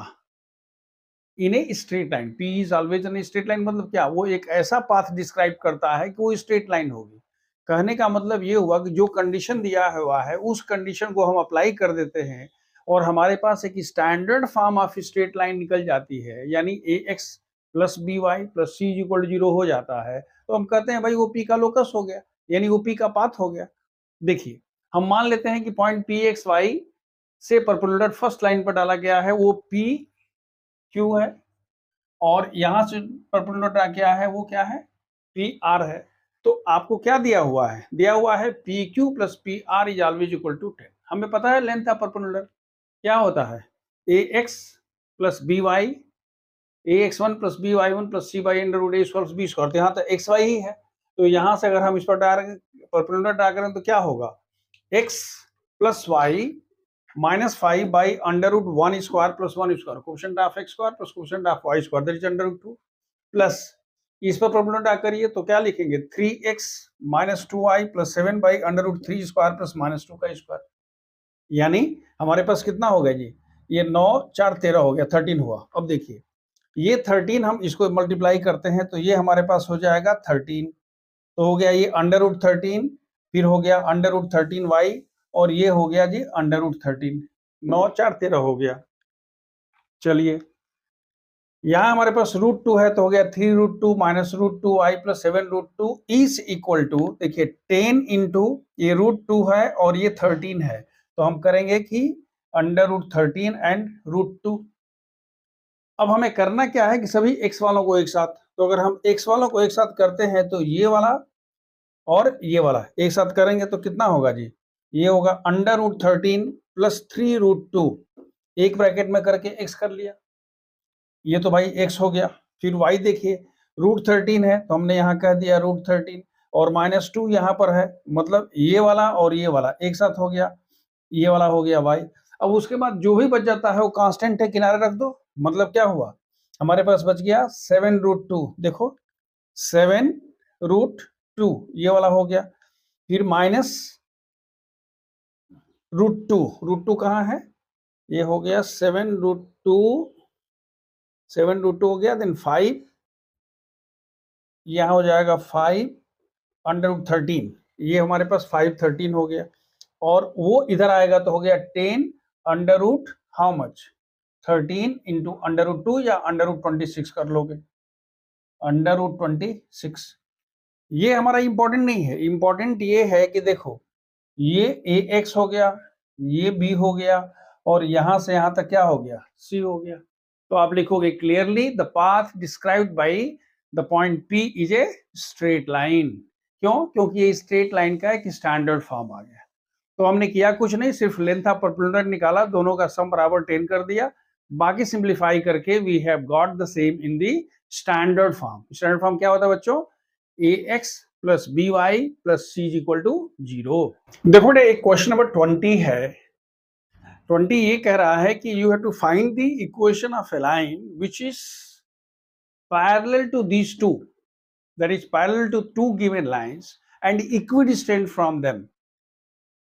in a straight line. p is always in a straight line मतलब क्या, वो एक ऐसा पाथ डिस्क्राइब करता है कि वो स्ट्रेट लाइन होगी। कहने का मतलब ये हुआ कि जो कंडीशन दिया हुआ है उस कंडीशन को हम अप्लाई कर देते हैं और हमारे पास एक standard form of straight line निकल जाती है, यानी A x plus B Y plus C equal to 0 हो जाता है। तो हम कहते हैं भाई वो पी का लोकस हो गया, यानी वो पी का पाथ हो गया। देखिए हम मान लेते हैं कि पॉइंट पी एक्स वाई से परपेंडिकुलर फर्स्ट लाइन पर डाला गया है वो पी क्यू है और यहां से परपेंडिकुलर क्या है वो क्या है पी आर है। तो आपको क्या दिया हुआ है, दिया हुआ है P Q plus P R is always equal to 10। हमें पता है लेंथ ऑफ परपेंडिकुलर क्या होता है, A x plus B Y, A X one plus B Y one plus C by under root A square B square. तो यहाँ तो x why he है, तो यहाँ से अगर हम इस पर परपेंडिकुलर ड्रा करें तो क्या होगा, x plus y minus 5 by under root 1 square plus 1 square coefficient of x square plus coefficient of y square that is under root 2 plus इस पर परपेंडिकुलर ड्रा करिए तो क्या लिखेंगे 3x minus 2y plus 7 by under root 3 square plus minus 2 का square. यानी हमारे पास कितना हो गया जी, ये 9 4 13 हो गया, 13 हुआ। अब देखिए ये 13 हम इसको मल्टीप्लाई करते हैं तो ये हमारे पास हो जाएगा 13। तो हो गया ये अंडर रूट 13, फिर हो गया अंडर रूट 13y और ये हो गया जी अंडर रूट 13। 9 4 13 हो गया। चलिए यहाँ हमारे पास रूट 2 है तो हो गया 3 root 2 minus root 2 i plus 7 root 2 is equal to, देखिए 10 इंटू ये रूट 2 है और ये 13 है, तो हम करेंगे कि अंडर रूट 13 एंड रूट 2। अब हमें करना क्या है कि सभी x वालों को एक साथ, तो अगर हम x वालों को एक साथ करते हैं तो ये वाला और ये वाला एक साथ करेंगे तो कितना होगा जी, ये होगा अंडर रूट 13 प्लस 3 रूट 2, एक ब्रैकेट में करके x कर लिया, ये तो भाई x हो गया। फिर y देखिए रूट 13 है तो हमने यहाँ कह दिया रूट 13 और माइनस 2 यहाँ पर है, मतलब ये वाला और ये वाला एक साथ हो गया, ये वाला हो गया y। अब उसके बाद जो भी बच जाता है वो कांस्टेंट है, किनारे रख दो, मतलब क्या हुआ हमारे पास बच गया 7 रूट 2, देखो 7 रूट 2 ये वाला हो गया, फिर माइनस रूट 2 कहाँ है, ये हो गया 7 रूट 2 हो गया, देन 5 यहाँ हो जाएगा 5 अंडर रूट 13, ये हमारे पास 513 हो गया और वो इधर आएगा तो हो गया 10 under root how much 13 into under root 2 या अंडर रूट 26 कर लोगे, अंडर रूट 26। ये हमारा इंपॉर्टेंट नहीं है, इंपॉर्टेंट ये है कि देखो ये ए एक्स हो गया, ये बी हो गया और यहां से यहां तक क्या हो गया सी हो गया। तो आप लिखोगे clearly the path described by the point P is a straight line. क्यों, क्योंकि ये स्ट्रेट लाइन का एक स्टैंडर्ड फॉर्म आ गया। तो हमने किया कुछ नहीं, सिर्फ लेंथ ऑफ परपेंडिकुलर निकाला, दोनों का सम बराबर 10 कर दिया, बाकी सिंप्लीफाई करके we have got the same in the standard form. Standard form क्या होता है बच्चों, a x plus B Y plus C equal to 0। देखो बेटा एक क्वेश्चन नंबर 20 है। 20 ये कह रहा है कि you have to find the equation of a line which is parallel to these two, that is parallel to two given lines and equidistant from them.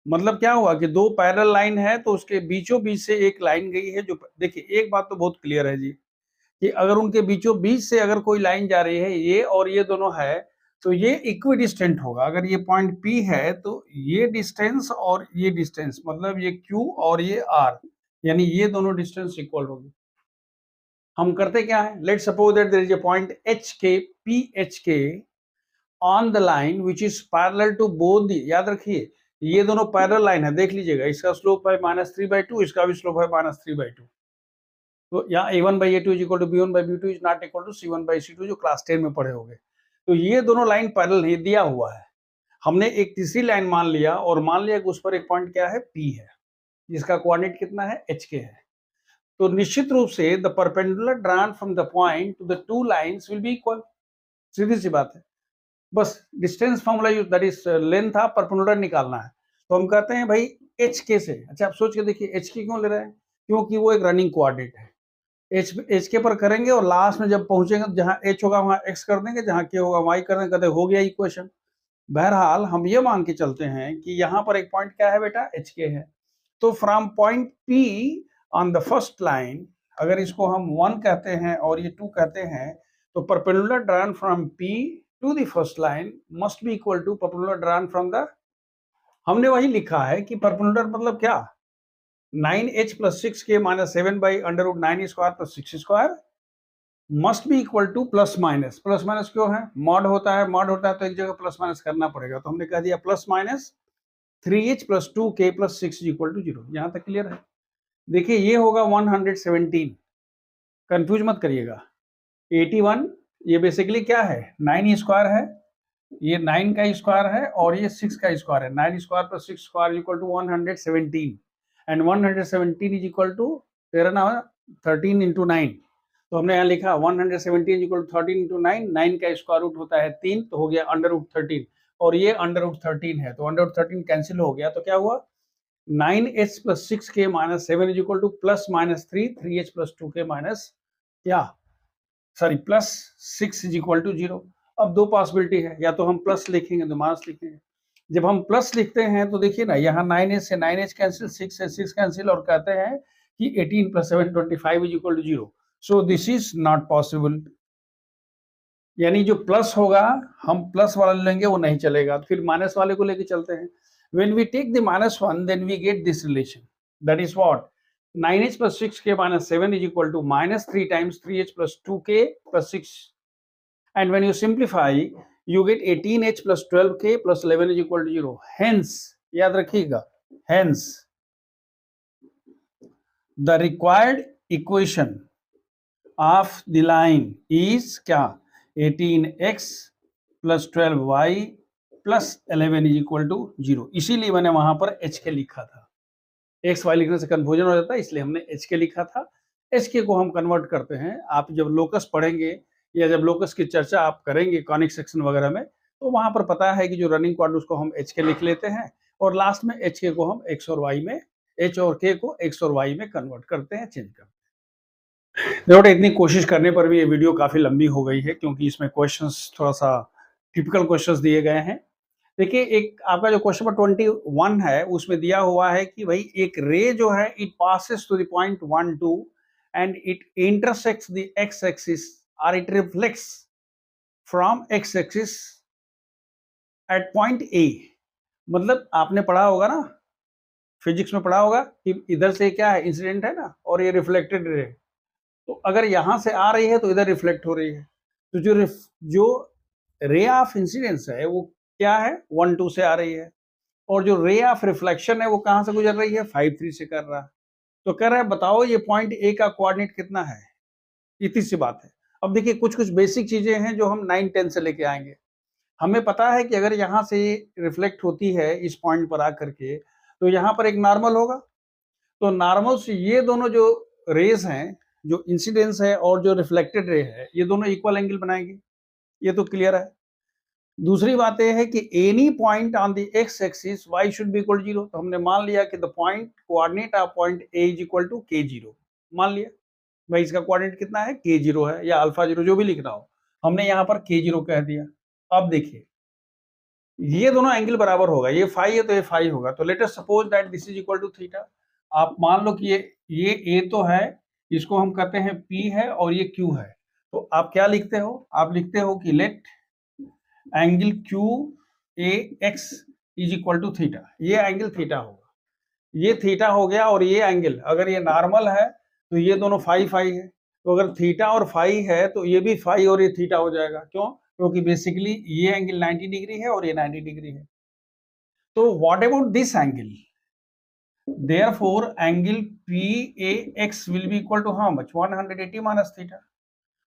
मतलब क्या हुआ कि दो पैरेलल लाइन है तो उसके बीचों बीच से एक लाइन गई है जो, देखिए एक बात तो बहुत क्लियर है जी कि अगर उनके बीचों बीच से अगर कोई लाइन जा रही है ये और ये दोनों है तो ये इक्विडिस्टेंट होगा। अगर ये पॉइंट P है तो ये डिस्टेंस और ये डिस्टेंस मतलब ये Q और ये R, यानी ये दोनों डिस्टेंस इक्वल होगी। हम करते क्या है, let suppose that there is a point PHK on the line which is parallel to both the, याद रखिए ये दोनों पैरेलल लाइन है, देख लीजिएगा, इसका स्लोप है -3/2, इसका भी स्लोप है -3/2। तो यहाँ A1/A2 is equal to B1/B2 is not equal to C1/C2 जो क्लास 10 में पढ़े होंगे। तो ये दोनों लाइन पैरेलल नहीं दिया हुआ है, हमने एक तीसरी लाइन मान लिया और मान लिया कि उस पर एक पॉइंट क्या है P है, जिसका कोऑर्डिनेट कितना है HK है। तो निश्चित रूप से the perpendicular drawn from the point to the two lines will be equal, सीधी सी बात है। बस distance formula use, that is length of perpendicular निकालना है। तो हम कहते हैं भाई HK से, अच्छा आप सोच के देखिए HK क्यों ले रहे हैं, क्योंकि वो एक रनिंग कोऑर्डिनेट है। HK पर करेंगे और लास्ट में जब पहुंचेंगे जहां H होगा वहां X कर देंगे, जहां K होगा Y कर देंगे, कहते हो गया इक्वेशन। बहरहाल हम ये मान के चलते हैं कि यहाँ पर एक पॉइंट क्या है बेटा, HK है। तो from point P on the first line, अगर इसको हम 1 कहते हैं और ये 2 कहते हैं, तो perpendicular drawn from P to the first line must be equal to perpendicular drawn from the, हमने वही लिखा है कि परपेंडिकुलर मतलब क्या, 9h plus 6k minus 7 by under root 9 square plus 6 square must be equal to plus minus. Plus minus क्यों है, mod होता है, मॉड होता है तो एक जगह प्लस माइनस करना पड़ेगा, तो हमने कह दिया plus minus 3h plus 2k plus 6 is equal to 0। यहाँ तक क्लियर है। देखिए ये होगा 117, कंफ्यूज मत करिएगा। 81 ये बेसिकली क्या है, 9 स्क्वायर है, ये 9 का स्क्वायर है और ये 6 का स्क्वायर है, 9 square plus 6 square equal to 117 and 117 is equal to 13 into 9। तो हमने यहाँ लिखा 117 इक्वल टू 13 इंटू 9, 9 का स्क्वायर रूट होता है 3, तो हो गया अंडर रूट 13 और ये अंडर रूट 13 है, तो अंडर रूट 13 कैंसिल हो गया, तो क्या हुआ 9h plus 6k minus 7 is equal to plus minus 3h plus 2k minus क्या, sorry plus 6 is equal to 0। अब दो पॉसिबिलिटी है, या तो हम प्लस लिखेंगे तो माइनस लिखेंगे। जब हम प्लस लिखते हैं तो देखिए ना, यहाँ 9h से 9h कैंसिल, 6 से 6 कैंसिल, और कहते हैं कि 18 plus 7 25 is equal to 0। So this is not possible, यानी जो प्लस होगा हम प्लस वाला लेंगे वो नहीं चलेगा, तो फिर माइनस वाले को लेके चलते हैं। When we take the -1 then we get this relation, that is what, 9h plus 6k minus 7 is equal to minus 3 times 3h plus 2k plus 6, and when you simplify you get 18h plus 12k plus 11 is equal to 0। hence याद रखिएगा, hence the required equation of the line is क्या, 18x plus 12y plus 11 is equal to 0। इसीलिए मैंने वहां पर HK लिखा था, x Y लिखने से कन्फ्यूजन हो जाता है, इसलिए हमने HK लिखा था। HK को हम कन्वर्ट करते हैं, आप जब लोकस पढ़ेंगे या जब लोकस की चर्चा आप करेंगे कॉनिक सेक्शन वगैरह में, तो वहां पर पता है कि जो रनिंग कोऑर्डिनेट उसको हम HK लिख लेते हैं और लास्ट में HK को हम x और y में, H और K को x और y में कन्वर्ट करते हैं, चेंज करते हैं। देखो इतनी कोशिश करने पर भी ये वीडियो काफी लंबी हो गई है, क्योंकि इसमें क्वेश्चंस थोड़ा सा टिपिकल क्वेश्चंस दिए गए हैं। देखिए एक आपका जो क्वेश्चन नंबर 21 है उसमें दिया हुआ है कि भाई एक रे जो है it passes to the point 1 2 and it intersects the x axis और it reflects from x axis at point A. मतलब आपने पढ़ा होगा ना, फिजिक्स में पढ़ा होगा कि इधर से क्या है, इंसिडेंट है ना, और ये रिफ्लेक्टेड रे, तो अगर यहां से आ रही है तो इधर रिफ्लेक्ट हो रही है, तो जो रे ऑफ इंसिडेंस है वो क्या है, 1 2 से आ रही है, और जो रे ऑफ रिफ्लेक्शन है वो कहां से गुजर रही है, 5 3 से कर रहा है। तो कह रहा है बताओ ये पॉइंट ए का कोऑर्डिनेट कितना है, इतनी सी बात है। अब देखिए कुछ कुछ बेसिक चीजें हैं जो हम 9 10 से लेके आएंगे। हमें पता है कि अगर यहाँ से रिफ्लेक्ट होती है इस पॉइंट पर आकर के, तो यहाँ पर एक नॉर्मल होगा, तो नॉर्मल से ये दोनों जो रेज हैं, जो इंसिडेंस है और जो रिफ्लेक्टेड रे है, ये दोनों इक्वल एंगल बनाएंगे, ये तो क्लियर है। दूसरी बात यह है कि any point on the x axis y should be equal to 0, तो हमने मान लिया कि the point coordinate of point a is equal to k0, मान लिया भाई इसका कोऑर्डिनेट कितना है, k0 है या अल्फा 0 जो भी लिखना हो, हमने यहाँ पर k0 कह दिया। अब देखिए ये दोनों एंगल बराबर होगा, ये फाई है तो ये फाई होगा, तो let us suppose that this is equal to theta. आप मान लो कि ये a तो है, इसको हम कहते हैं p है और ये q है, तो आप क्या लिखते हो, आप लिखते हो कि let angle Q A X is equal to theta, ये एंगल थीटा होगा, ये थीटा हो गया। और ये एंगल अगर ये नॉर्मल है तो ये दोनों फाई फाई है, तो अगर थीटा और फाई है तो ये भी फाई और ये थीटा हो जाएगा। क्यों? क्योंकि बेसिकली ये एंगल 90 डिग्री है और ये 90 डिग्री है। तो what about this angle? Therefore, angle PAX will be equal to how much? 180 minus theta.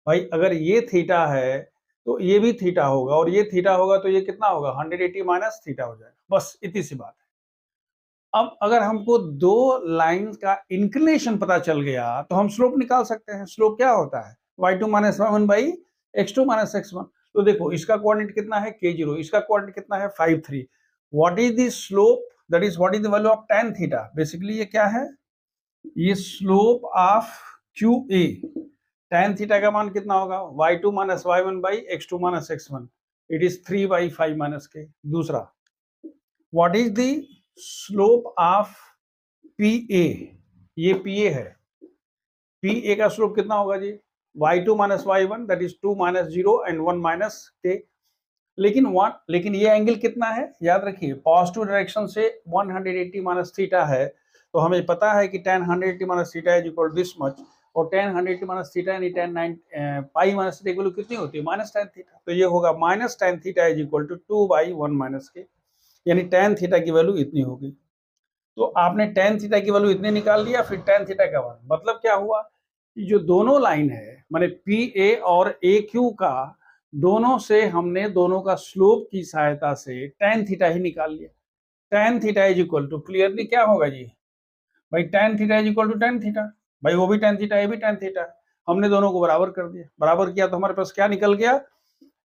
भाई अगर ये थीटा है तो ये भी थीटा होगा, और ये थीटा होगा तो ये कितना होगा? 180 माइनस थीटा हो जाएगा। बस इतनी सी बात है। अब अगर हमको दो लाइन का इंक्लिनेशन पता चल गया तो हम स्लोप निकाल सकते हैं। स्लोप क्या होता है? y2 minus y1 by x2 minus x1। तो देखो इसका कोऑर्डिनेट कितना है? k0, इसका कोऑर्डिनेट कितना है? 5 3। What is the slope? That is what is the value of tan theta? Basically ये क्या है? ये slope of QA। tan theta का मान कितना होगा? y2 minus y1 by x2 minus x1। It is 3/5 minus k। दूसरा, what is the slope of PA? ये PA है। PA का स्लोप कितना होगा जी? y2 minus y1 that is 2 minus 0 and 1 minus k। लेकिन ये एंगल कितना है? याद रखिए पॉजिटिव डायरेक्शन से 180 माइनस थीटा है, तो हमें पता है कि tan 180 minus theta is equal to this much, और tan 180 माइनस थीटा यानी tan 9 पाई माइनस थीटा की वैल्यू कितनी होती है? Minus tan theta. तो ये होगा minus tan theta is equal to 2/1 minus k, यानी tan थीटा की वैल्यू इतनी होगी। तो आपने tan थीटा की वैल्यू इतनी निकाल लिया, फिर tan थीटा का मान मतलब क्या हुआ कि जो दोनों लाइन है माने PA और AQ का, दोनों से हमने दोनों का स्लोप की सहायता से tan थीटा ही निकाल लिया। tan theta is equal to clearly क्या होगा जी? भाई tan theta is equal to tan theta. भाई वो भी tan थीटा, ये भी tan थीटा। हमने दोनों को बराबर कर दिया। बराबर किया तो हमारे पास क्या निकल गया?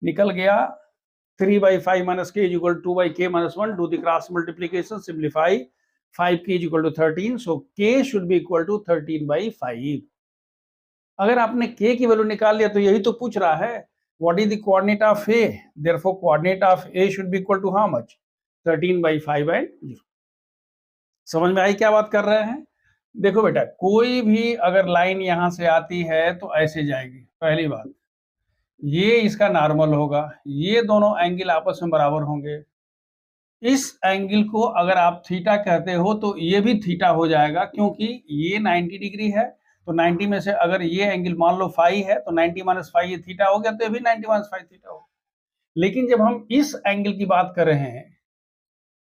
निकल गया 3/5 minus k is equal to 2/k minus 1। Do the cross multiplication, simplify. 5k is equal to 13, so k should be equal to 13/5। अगर आपने k की वैल्यू निकाल लिया तो यही तो पूछ रहा है, what is the coordinate of A? Therefore, coordinate of A should be equal to how much? 13/5 and 0। समझ में आई क्या बात कर रहे हैं? देखो बेटा, कोई भी अगर लाइन यहां से आती है तो ऐसे जाएगी। पहली बात, ये इसका नॉर्मल होगा, ये दोनों एंगल आपस में बराबर होंगे। इस एंगल को अगर आप थीटा कहते हो तो ये भी थीटा हो जाएगा, क्योंकि ये 90 डिग्री है। तो 90 में से अगर ये एंगल मान लो फाई है तो 90 माइनस फाई ये थीटा हो गया, तो ये भी 90 माइनस फाई थीटा हो। लेकिन जब हम इस एंगल की बात कर रहे हैं,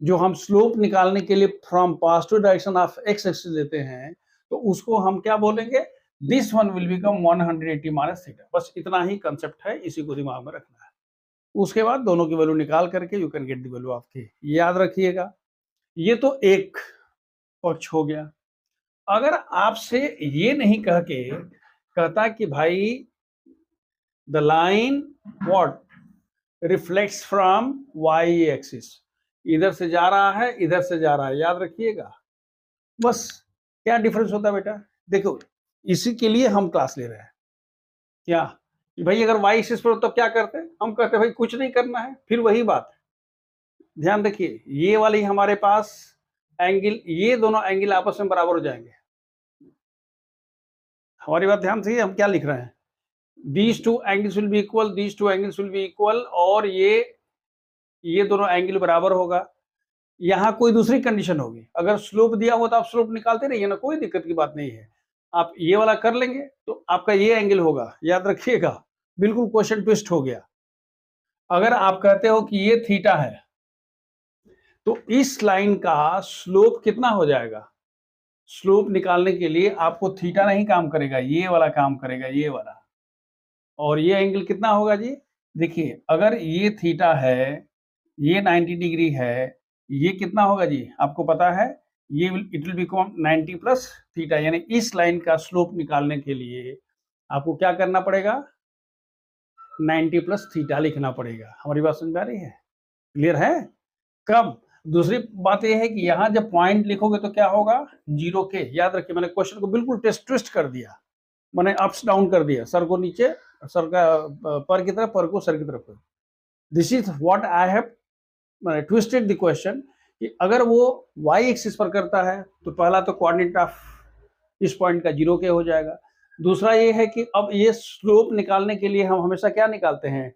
जो हम स्लोप निकालने के लिए from positive direction of x axis लेते हैं, तो उसको हम क्या बोलेंगे? This one will become 180 minus theta. बस इतना ही कंसेप्ट है, इसी को दिमाग में रखना है। उसके बाद दोनों की वैल्यू निकाल करके you can get the value of के। याद रखिएगा, ये तो एक पक्ष हो गया। अगर आपसे ये नहीं कह के कहता कि भाई the line what reflects from y axis, इधर से जा रहा है, इधर से जा रहा है, याद रखिएगा। बस क्या डिफरेंस होता है बेटा? देखो इसी के लिए हम क्लास ले रहे हैं। क्या कि भाई अगर वाई एक्सिस पर तो क्या करते हैं? हम कहते हैं भाई कुछ नहीं करना है। फिर वही बात है, ध्यान रखिए, ये वाली हमारे पास एंगल, ये दोनों एंगल आपस में बराबर हो जाएंगे। हमारी बात ध्यान से, हम क्या लिख रहे हैं? These two angles will be equal, these two angles will be equal, और ये दोनों एंगल बराबर होगा। यहाँ कोई दूसरी कंडीशन होगी, अगर स्लोप दिया हो तो आप स्लोप निकालते रहिए ना, कोई दिक्कत की बात नहीं है। आप ये वाला कर लेंगे तो आपका ये एंगल होगा, याद रखिएगा। बिल्कुल क्वेश्चन ट्विस्ट हो गया। अगर आप कहते हो कि ये थीटा है तो इस लाइन का स्लोप कितना हो जाएगा? स्लोप निकालने के लिए आपको थीटा नहीं काम करेगा, ये वाला काम करेगा, ये वाला। और ये एंगल कितना होगा जी? देखिए अगर ये थीटा है, ये 90 डिग्री है, ये कितना होगा जी? आपको पता है, ये it will become 90 plus theta. यानी इस लाइन का स्लोप निकालने के लिए आपको क्या करना पड़ेगा? 90 प्लस थीटा लिखना पड़ेगा। हमारी बात समझ में आ रही है? क्लियर है? कब? दूसरी बात यह है कि यहाँ जब पॉइंट लिखोगे तो क्या होगा? 0 के। याद रखिए, मैंने क्वेश्चन को बिल्कुल ट्विस्ट कर दिया, मैंने अप्स डाउन कर दिया, सर को नीचे, सर का पर की तरफ, पर को सर की तरफ। This is what I have twisted the question, कि अगर वो y एक्सिस पर करता है तो पहला तो कोऑर्डिनेट ऑफ इस पॉइंट का 0 के हो जाएगा। दूसरा ये है कि अब ये स्लोप निकालने के लिए हम हमेशा क्या निकालते हैं?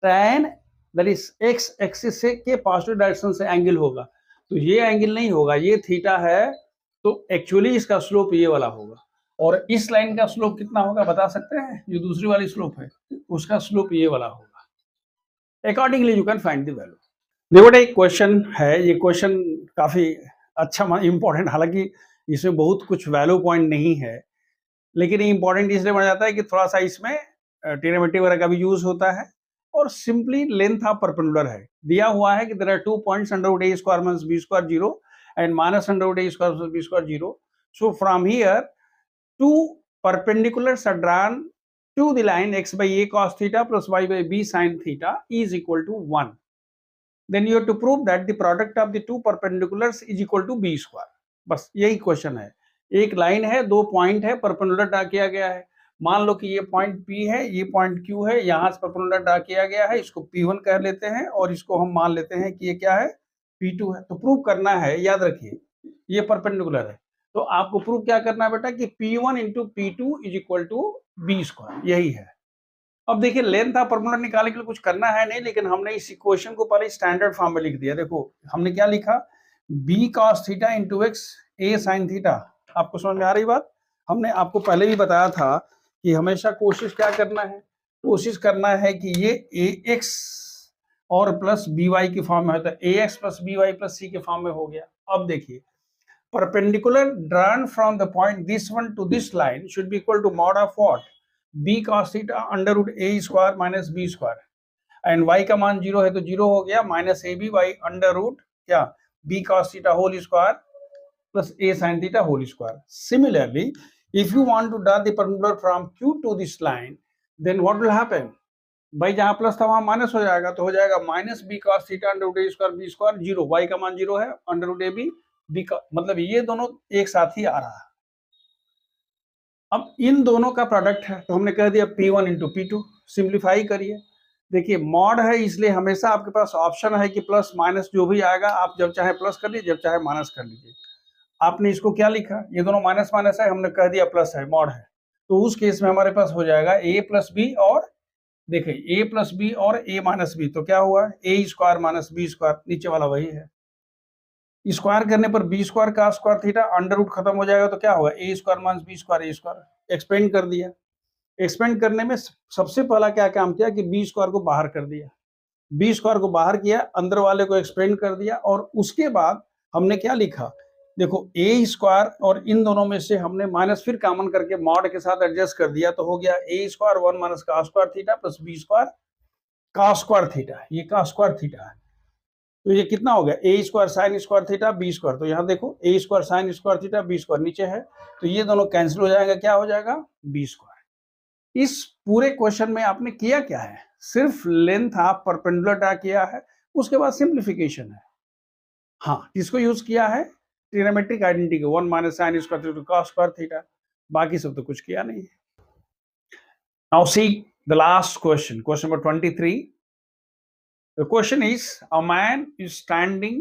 tan that is x axis से के पॉजिटिव डायरेक्शन से एंगल होगा, तो ये एंगल नहीं होगा, ये थीटा है, तो एक्चुअली इसका स्लोप ये वाला होगा। और इस लाइन का स्लोप कितना होगा बता सकते हैं? जो दूसरी वाली स्लोप है उसका स्लोप ये वाला होगा। Accordingly you can find the value. देखो एक क्वेश्चन है, ये क्वेश्चन काफी अच्छा इंपॉर्टेंट, हालांकि इसमें बहुत कुछ वैल्यू पॉइंट नहीं है, लेकिन इंपॉर्टेंट इसलिए बन जाता है कि थोड़ा सा इसमें ट्रिग्नोमेट्री वगैरह का भी यूज होता है, और सिंपली लेंथ ऑफ परपेंडिकुलर है, दिया हुआ है कि there are 2 points under root A square minus b square 0 and minus under root A square plus b square 0। So from here 2 perpendiculars are drawn to the line x by a cos theta plus y by b sin theta is equal to 1. Then you have to prove that the product of the two perpendiculars is equal to b square. बस यही question है। एक line है, दो point है, perpendicular draw किया गया है। मान लो कि ये पॉइंट P है, ये पॉइंट Q है, यहाँ से परपेंडिकुलर ड्रा किया गया है, इसको P1 कह लेते हैं और इसको हम मान लेते हैं कि ये क्या है, P2 है। तो प्रूव करना है, याद रखिए ये परपेंडिकुलर है, तो आपको प्रूव क्या करना है बेटा कि P1 into P2 is equal to b square, यही है। अब देखिए लेंथ ऑफ परपेंडिकुलर निकालने के लिए कुछ करना है नहीं, लेकिन हमने इस इक्वेशन को पहले स्टैंडर्ड फॉर्म में लिख दिया। देखो हमने क्या लिखा, b cos theta into x a sin theta. आपको समझ में आ रही बात? हमने आपको पहले भी बताया था कि हमेशा कोशिश क्या करना है, कोशिश करना है कि ये ax और प्लस by की फॉर्म में होता है, ax plus by plus c के फॉर्म में हो गया। अब देखिए perpendicular drawn from the point this one to this line should be equal to mod of what, b cos theta under root a square minus b square, and y का मान 0 है तो 0 हो गया, minus a b by under root क्या b cos theta whole square plus a sin theta whole square. Similarly if you want to draw the perpendicular from q to this line, then what will happen, भाई जहां plus था वहां minus हो जाएगा, तो हो जाएगा minus b cos theta under root ए square B square 0, y का मान 0 है, under root a b b का मतलब ये दोनों एक साथ ही आ रहा है। अब इन दोनों का प्रोडक्ट है तो हमने कह दिया P1 इंटू P2। सिंप्लीफाई करिए, देखिए मॉड है इसलिए हमेशा आपके पास ऑप्शन है कि प्लस माइनस जो भी आएगा आप जब चाहे प्लस कर लीजिए, जब चाहे माइनस कर लीजिए। आपने इसको क्या लिखा, ये दोनों माइनस माइनस है, हमने कह दिया प्लस है, मॉड है, तो उस केस में हमारे पास हो जाएगा a प्लस बी, और देखिए a प्लस बी और a माइनस बी, तो क्या हुआ a square minus b square, नीचे वाला वही है। स्क्वायर करने पर बी स्क्वायर का स्क्वायर थीटा, अंडर रूट खत्म हो जाएगा तो क्या होगा a square minus b square a square. Expand कर दिया, एक्सपेंड करने में सबसे पहला क्या काम किया कि बी स्क्वायर को बाहर कर दिया, बी स्क्वायर को बाहर किया, अंदर वाले को एक्सपेंड कर दिया, और उसके बाद हमने क्या लिखा, देखो ए स्क्वायर और इन दोनों में से हमने माइनस फिर कॉमन करके मॉड के साथ एडजस्ट कर दिया, तो हो गया ए स्क्वायर 1 माइनस का square theta plus b square का स्क्वायर थीटा, ये का स्क्वायर थीटा है, तो ये कितना हो गया a square sine square theta b square. तो यहाँ देखो a square sine square theta b square नीचे है, तो ये दोनों कैंसिल हो जाएगा, क्या हो जाएगा बी स्क्वायर। इस पूरे क्वेश्चन में आपने किया क्या है, सिर्फ लेंथ ऑफ परपेंडिकुलर ड्रा किया है, उसके बाद सिंप्लीफिकेशन है। हाँ, किसको यूज किया है, ट्रिग्नोमेट्रिक आइडेंटिटी को, 1 minus sign square theta cos square theta, बाकी सब तो कुछ किया नहीं है। Now see the last question, question number 23। The question is, a man is standing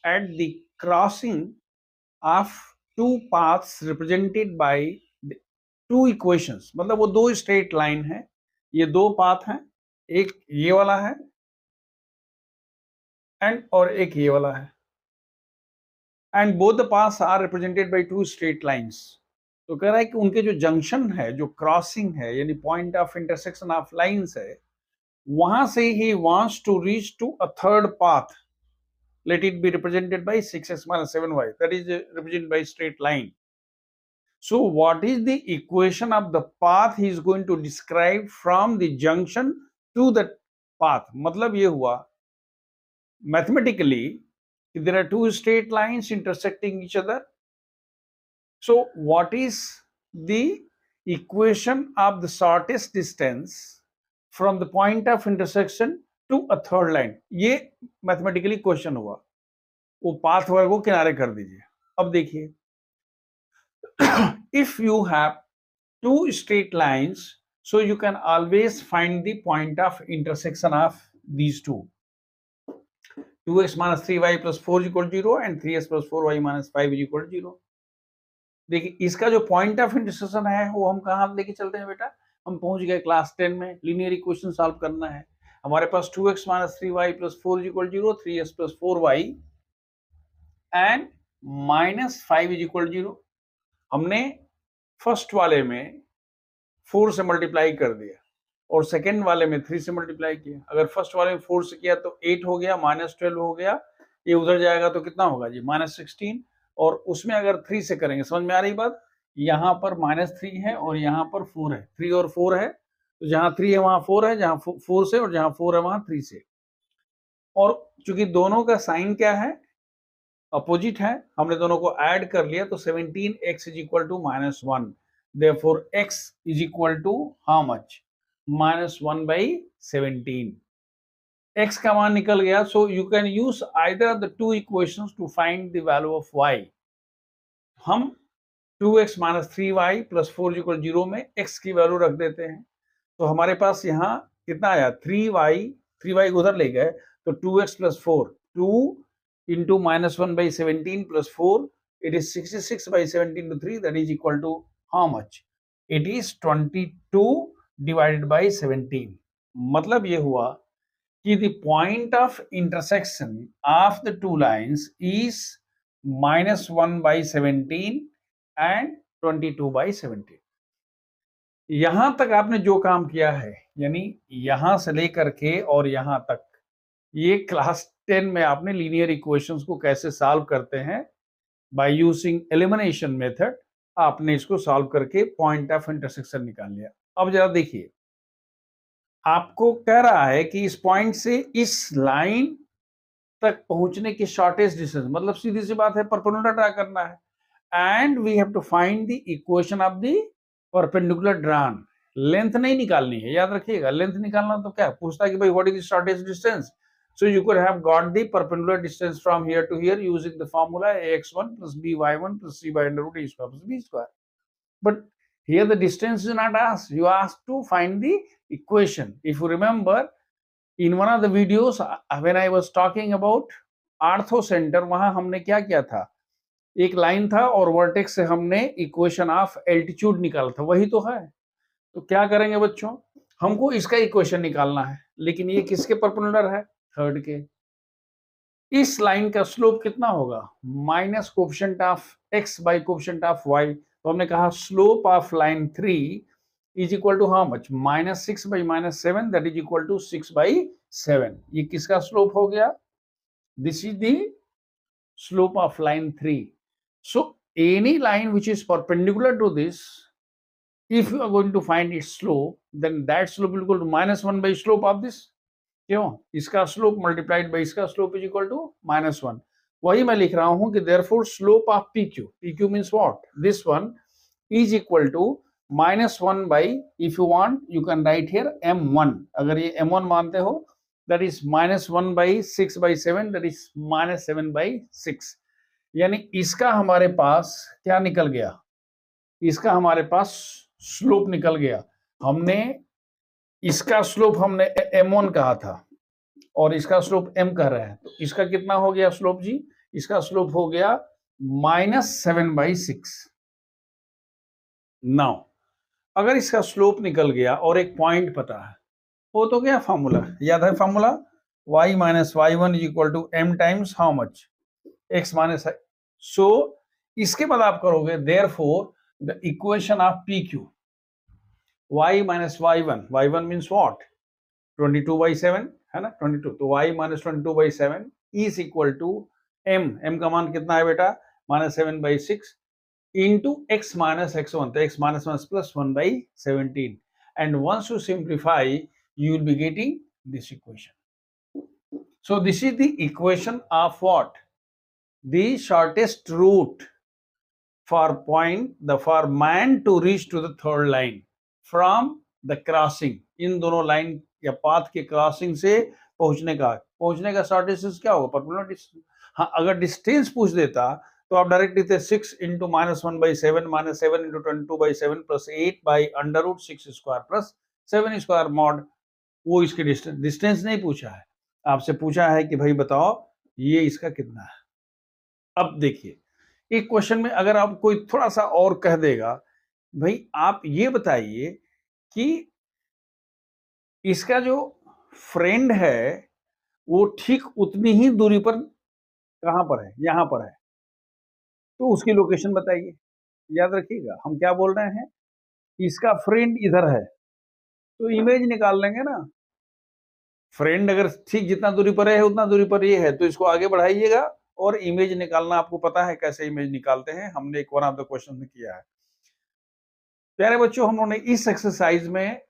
at the crossing of two paths represented by the two equations, मतलब वो दो स्ट्रेट लाइन है, ये दो पाथ हैं, एक ये वाला है एंड और एक ये वाला है, and both the paths are represented by two straight lines. तो कह रहा है कि उनके जो जंक्शन है, जो क्रॉसिंग है, यानी point of intersection of lines है, वहां से he wants to reach to a third path, let it be represented by 6x minus 7y, that is represented by straight line. So what is the equation of the path he is going to describe from the junction to the path? मतलब ये हुआ mathematically there are two straight lines intersecting each other, so what is the equation of the shortest distance from the point of intersection to a third line? ये mathematically question हुआ, वो path वर्ग को किनारे कर दीजिए। अब देखिए if you have two straight lines, so you can always find the point of intersection of these two, 2x minus 3y plus 4 is equal to 0 and 3x plus 4y minus 5 is equal to 0। देखिए इसका जो point of intersection है वो हम कहाँ लेके चलते हैं बेटा, हम पहुंच गए क्लास 10 में, लीनियर इक्वेशन सॉल्व करना है। हमारे पास 2x minus 3y plus 4 is equal 0, 3x plus 4y and minus 5 is equal 0। हमने फर्स्ट वाले में 4 से मल्टीप्लाई कर दिया और सेकेंड वाले में 3 से मल्टीप्लाई किया। अगर फर्स्ट वाले में 4 से किया तो 8 हो गया, माइनस 12 हो गया, ये उधर जाएगा तो कितना होगा जी, माइनस 16। और उसमें अगर 3 से करेंगे, समझ में आ रही बात, यहाँ पर माइनस 3 है और यहाँ पर 4 है, 3 और 4 है, तो जहां 3 है वहां 4 है, जहां 4 से, और जहां 4 है वहां 3 से। और चूंकि दोनों का साइन क्या है, अपोजिट है, हमने दोनों को ऐड कर लिया तो 17x is equal to minus 1। therefore x is equal to how much, minus 1 by 17। x का मान निकल गया, so you can use either of the two equations to find the value of y। हम 2x minus 3y plus 4 is equal 0 में x की value रख देते हैं, तो हमारे पास यहाँ कितना आया, 3y उधर ले गए तो 2x plus 4, 2 into minus 1 by 17 plus 4, it is 66 by 17 to 3, that is equal to how much, it is 22 divided by 17। मतलब ये हुआ कि the point of intersection of the two lines is minus 1 by 17 and 22 by 17। यहां तक आपने जो काम किया है, यानी यहां से लेकर के और यहां तक, ये क्लास 10 में आपने लीनियर इक्वेशंस को कैसे सॉल्व करते हैं बाय यूजिंग एलिमिनेशन मेथड, आपने इसको सॉल्व करके पॉइंट ऑफ इंटरसेक्शन निकाल लिया। अब जरा देखिए, आपको कह रहा है कि इस पॉइंट से इस लाइन तक पहुंचने की शॉर्टेस्ट डिस्टेंस, मतलब सीधी सी बात है, परपेंडिकुलर ड्रा करना है and we have to find the equation of the perpendicular drawn. Length नहीं निकालनी है, याद रखिएगा, लेंथ निकालना तो क्या पूछता है कि भाई what is the shortest distance, so you could have got the perpendicular distance from here to here using the formula ax1 plus by1 plus c by under root a square plus b square। but here the distance is not asked, you asked to find the equation। if you remember in one of the videos when I was talking about ortho centre, वहां हमने क्या किया था, एक line था और vertex से हमने इक्वेशन ऑफ एल्टीट्यूड निकाला था, वही तो है। तो क्या करेंगे बच्चों, हमको इसका इक्वेशन निकालना है, लेकिन ये किसके परपेंडिकुलर है, थर्ड के। इस लाइन का स्लोप कितना होगा, minus coefficient of x by coefficient of y। तो हमने कहा slope of line 3 is equal to how much, minus 6 by minus 7, that is equal to 6 by 7। ये किसका स्लोप हो गया, this is the slope of line 3। So any line which is perpendicular to this, if you are going to find its slope, then that slope will equal to minus 1 by slope of this। क्यों, इसका slope multiplied by इसका slope is equal to minus 1। वही मैं लिख रहा हूं कि therefore slope of PQ means what, this one is equal to minus 1 by, if you want you can write here m1, अगर ये m1 मानते हो, that is minus 1 by 6 by 7, that is minus 7 by 6। यानी इसका हमारे पास क्या निकल गया, इसका हमारे पास स्लोप निकल गया। हमने इसका स्लोप हमने m1 कहा था और इसका स्लोप m कह रहे हैं, तो इसका कितना हो गया स्लोप जी, इसका स्लोप हो गया माइनस 7 बाई 6। नाउ अगर इसका स्लोप निकल गया और एक पॉइंट पता है, वो तो क्या फॉर्मूला याद है, formula y minus y1 is equal to m times how much, x minus. So इसके बाद आप करोगे therefore the equation of PQ, y minus y1, y1 means what, 22 by 7 है ना, 22, तो y minus 22 by 7 is equal to m का मान कितना है बेटा, minus 7 by 6 into x minus x1, तो x minus 1 plus 1 by 17, and once you simplify you will be getting this equation। so this is the equation of what, the shortest route for for man to reach to the third line from the crossing, इन दोनों line या path के crossing से पहुंचने का short distance क्या होगा, perpendicular distance. हाँ, अगर डिस्टेंस पूछ देता तो आप डायरेक्ट लिखते 6 into minus 1 by 7 minus 7 into 22 by 7 plus 8 by under root 6 square plus 7 square mod. वो इसके डिस्टेंस नहीं पूछा है, आपसे पूछा है कि भाई बताओ ये इसका कितना है। अब देखिए, एक क्वेश्चन में अगर आप कोई थोड़ा सा और कह देगा, भाई आप ये बताइए कि इसका जो फ्रेंड है वो ठीक उतनी ही दूरी पर कहाँ पर है? यहाँ पर है। तो उसकी लोकेशन बताइए। याद रखिएगा, हम क्या बोल रहे हैं? इसका फ्रेंड इधर है, तो इमेज निकाल लेंगे ना। फ्रेंड अगर ठीक जितना दूरी पर है उतना दूरी पर ये है, तो इसको आगे बढ़ाइएगा और इमेज निकालना आपको पता है कैसे इमेज निकालते हैं, हमने एक वन ऑफ द क्वेश्चन में किया है। प्यारे बच्चों, हम लोगों ने इस एक्सरसाइज में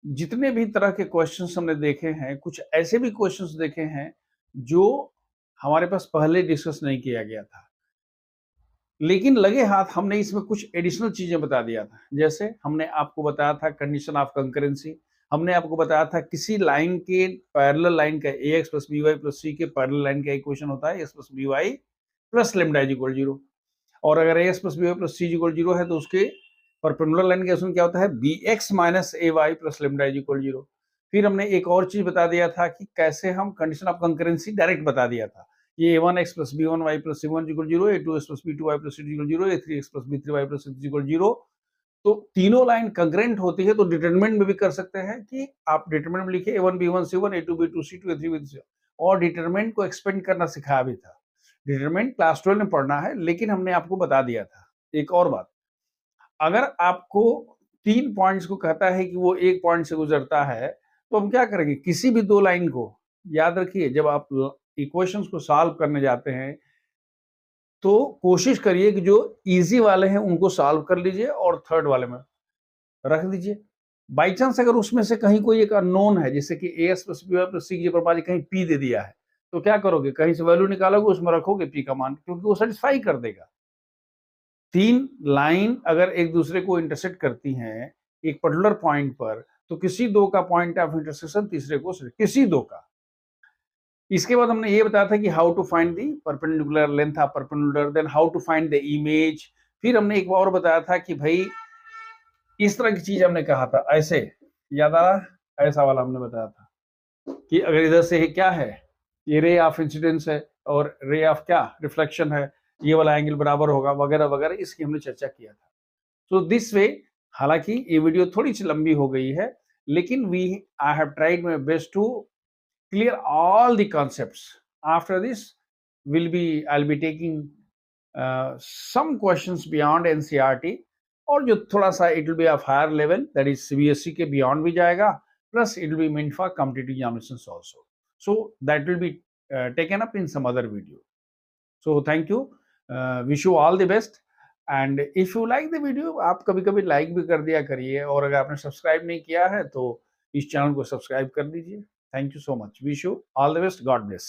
जितने भी तरह के क्वेश्चंस हमने देखे हैं, कुछ ऐसे भी क्वेश्चंस देखे हैं जो हमारे पास पहले डिस्कस नहीं किया गया था, लेकिन लगे हाथ हमने इसमें कुछ एडिशनल चीजें बता दिया था। जैसे हमने आपको बताया था कंडीशन ऑफ कंकरेंसी, हमने आपको बताया था किसी लाइन के पैरेलल लाइन का a x plus B Y plus c के पैरेलल लाइन का इक्वेशन होता है x plus B Y plus lambda is equal 0, और अगर a x plus B Y plus c is equal 0 है तो उसके परपेंडिकुलर लाइन का इक्वेशन क्या होता है? B x minus a y plus lambda is equal 0। फिर हमने एक और चीज बता दिया था कि कैसे हम कंडीशन ऑफ कंकरेंसी डायरेक्ट बता दिया था, ये a1x plus b1y plus c1 equal 0, a2x plus b2y plus c2 equal 0, a3x plus b3y plus c3 equal 0। तो तीनों लाइन कंकरेंट होती है, तो डिटरमिनेंट में भी कर सकते हैं कि आप डिटरमिनेंट में लिखिए a1 b1 c1, a2 b2 c2, a3 b3 c, और डिटरमिनेंट को एक्सपेंड करना सिखाया भी था। डिटरमिनेंट क्लास 12 में पढ़ना है, लेकिन हमने आपको बता दिया था। एक और बात, अगर आपको 3 पॉइंट्स को कहता है कि वो एक पॉइंट से गुजरता है, तो हम क्या करेंगे? किसी भी दो लाइन को, याद रखिए जब आप इक्वेशंस को सॉल्व करने जाते हैं तो कोशिश करिए कि जो इजी वाले हैं उनको सॉल्व कर लीजिए और थर्ड वाले में रख दीजिए। बाई चांस अगर उसमें से कहीं कोई एक अननोन है, जैसे कि a s plus B Y plus c की जगह पर कहीं पी दे दिया है, तो क्या करोगे? कहीं से वैल्यू निकालोगे, उसमें रखोगे पी का मान, क्योंकि वो सेटिस्फाई कर देगा। तीन लाइन अगर एक दूसरे को इंटरसेक्ट करती हैं एक पर्टिकुलर पॉइंट पर, तो किसी दो का पॉइंट ऑफ इंटरसेक्शन तीसरे को किसी दो का। इसके बाद हमने ये बताया था कि how to find the perpendicular length of perpendicular, then how to find the image. फिर हमने एक और बताया था कि भाई इस तरह की चीज हमने कहा था, ऐसे याद आ रहा? ऐसा वाला हमने बताया था कि अगर इधर से क्या है, ये रे ऑफ इंसिडेंस है और रे ऑफ क्या रिफ्लेक्शन है, ये वाला एंगल बराबर होगा वगैरह वगैरह, इसकी हमने चर्चा किया था। सो दिस वे, हालांकि ये वीडियो थोड़ी सी लंबी हो गई है, लेकिन I have tried my best to clear all the concepts. After this, I'll be taking some questions beyond NCERT, और जो थोड़ा सा it will be of higher level, that is CBSE के beyond भी जाएगा, plus it will be meant for competitive examinations also. So that will be taken up in some other video. So thank you. Wish you all the best. And if you like the video, आप कभी कभी like भी कर दिया करिए, और अगर आपने सब्सक्राइब नहीं किया है तो इस चैनल को सब्सक्राइब कर दीजिए। Thank you so much. Wish you all the best. God bless.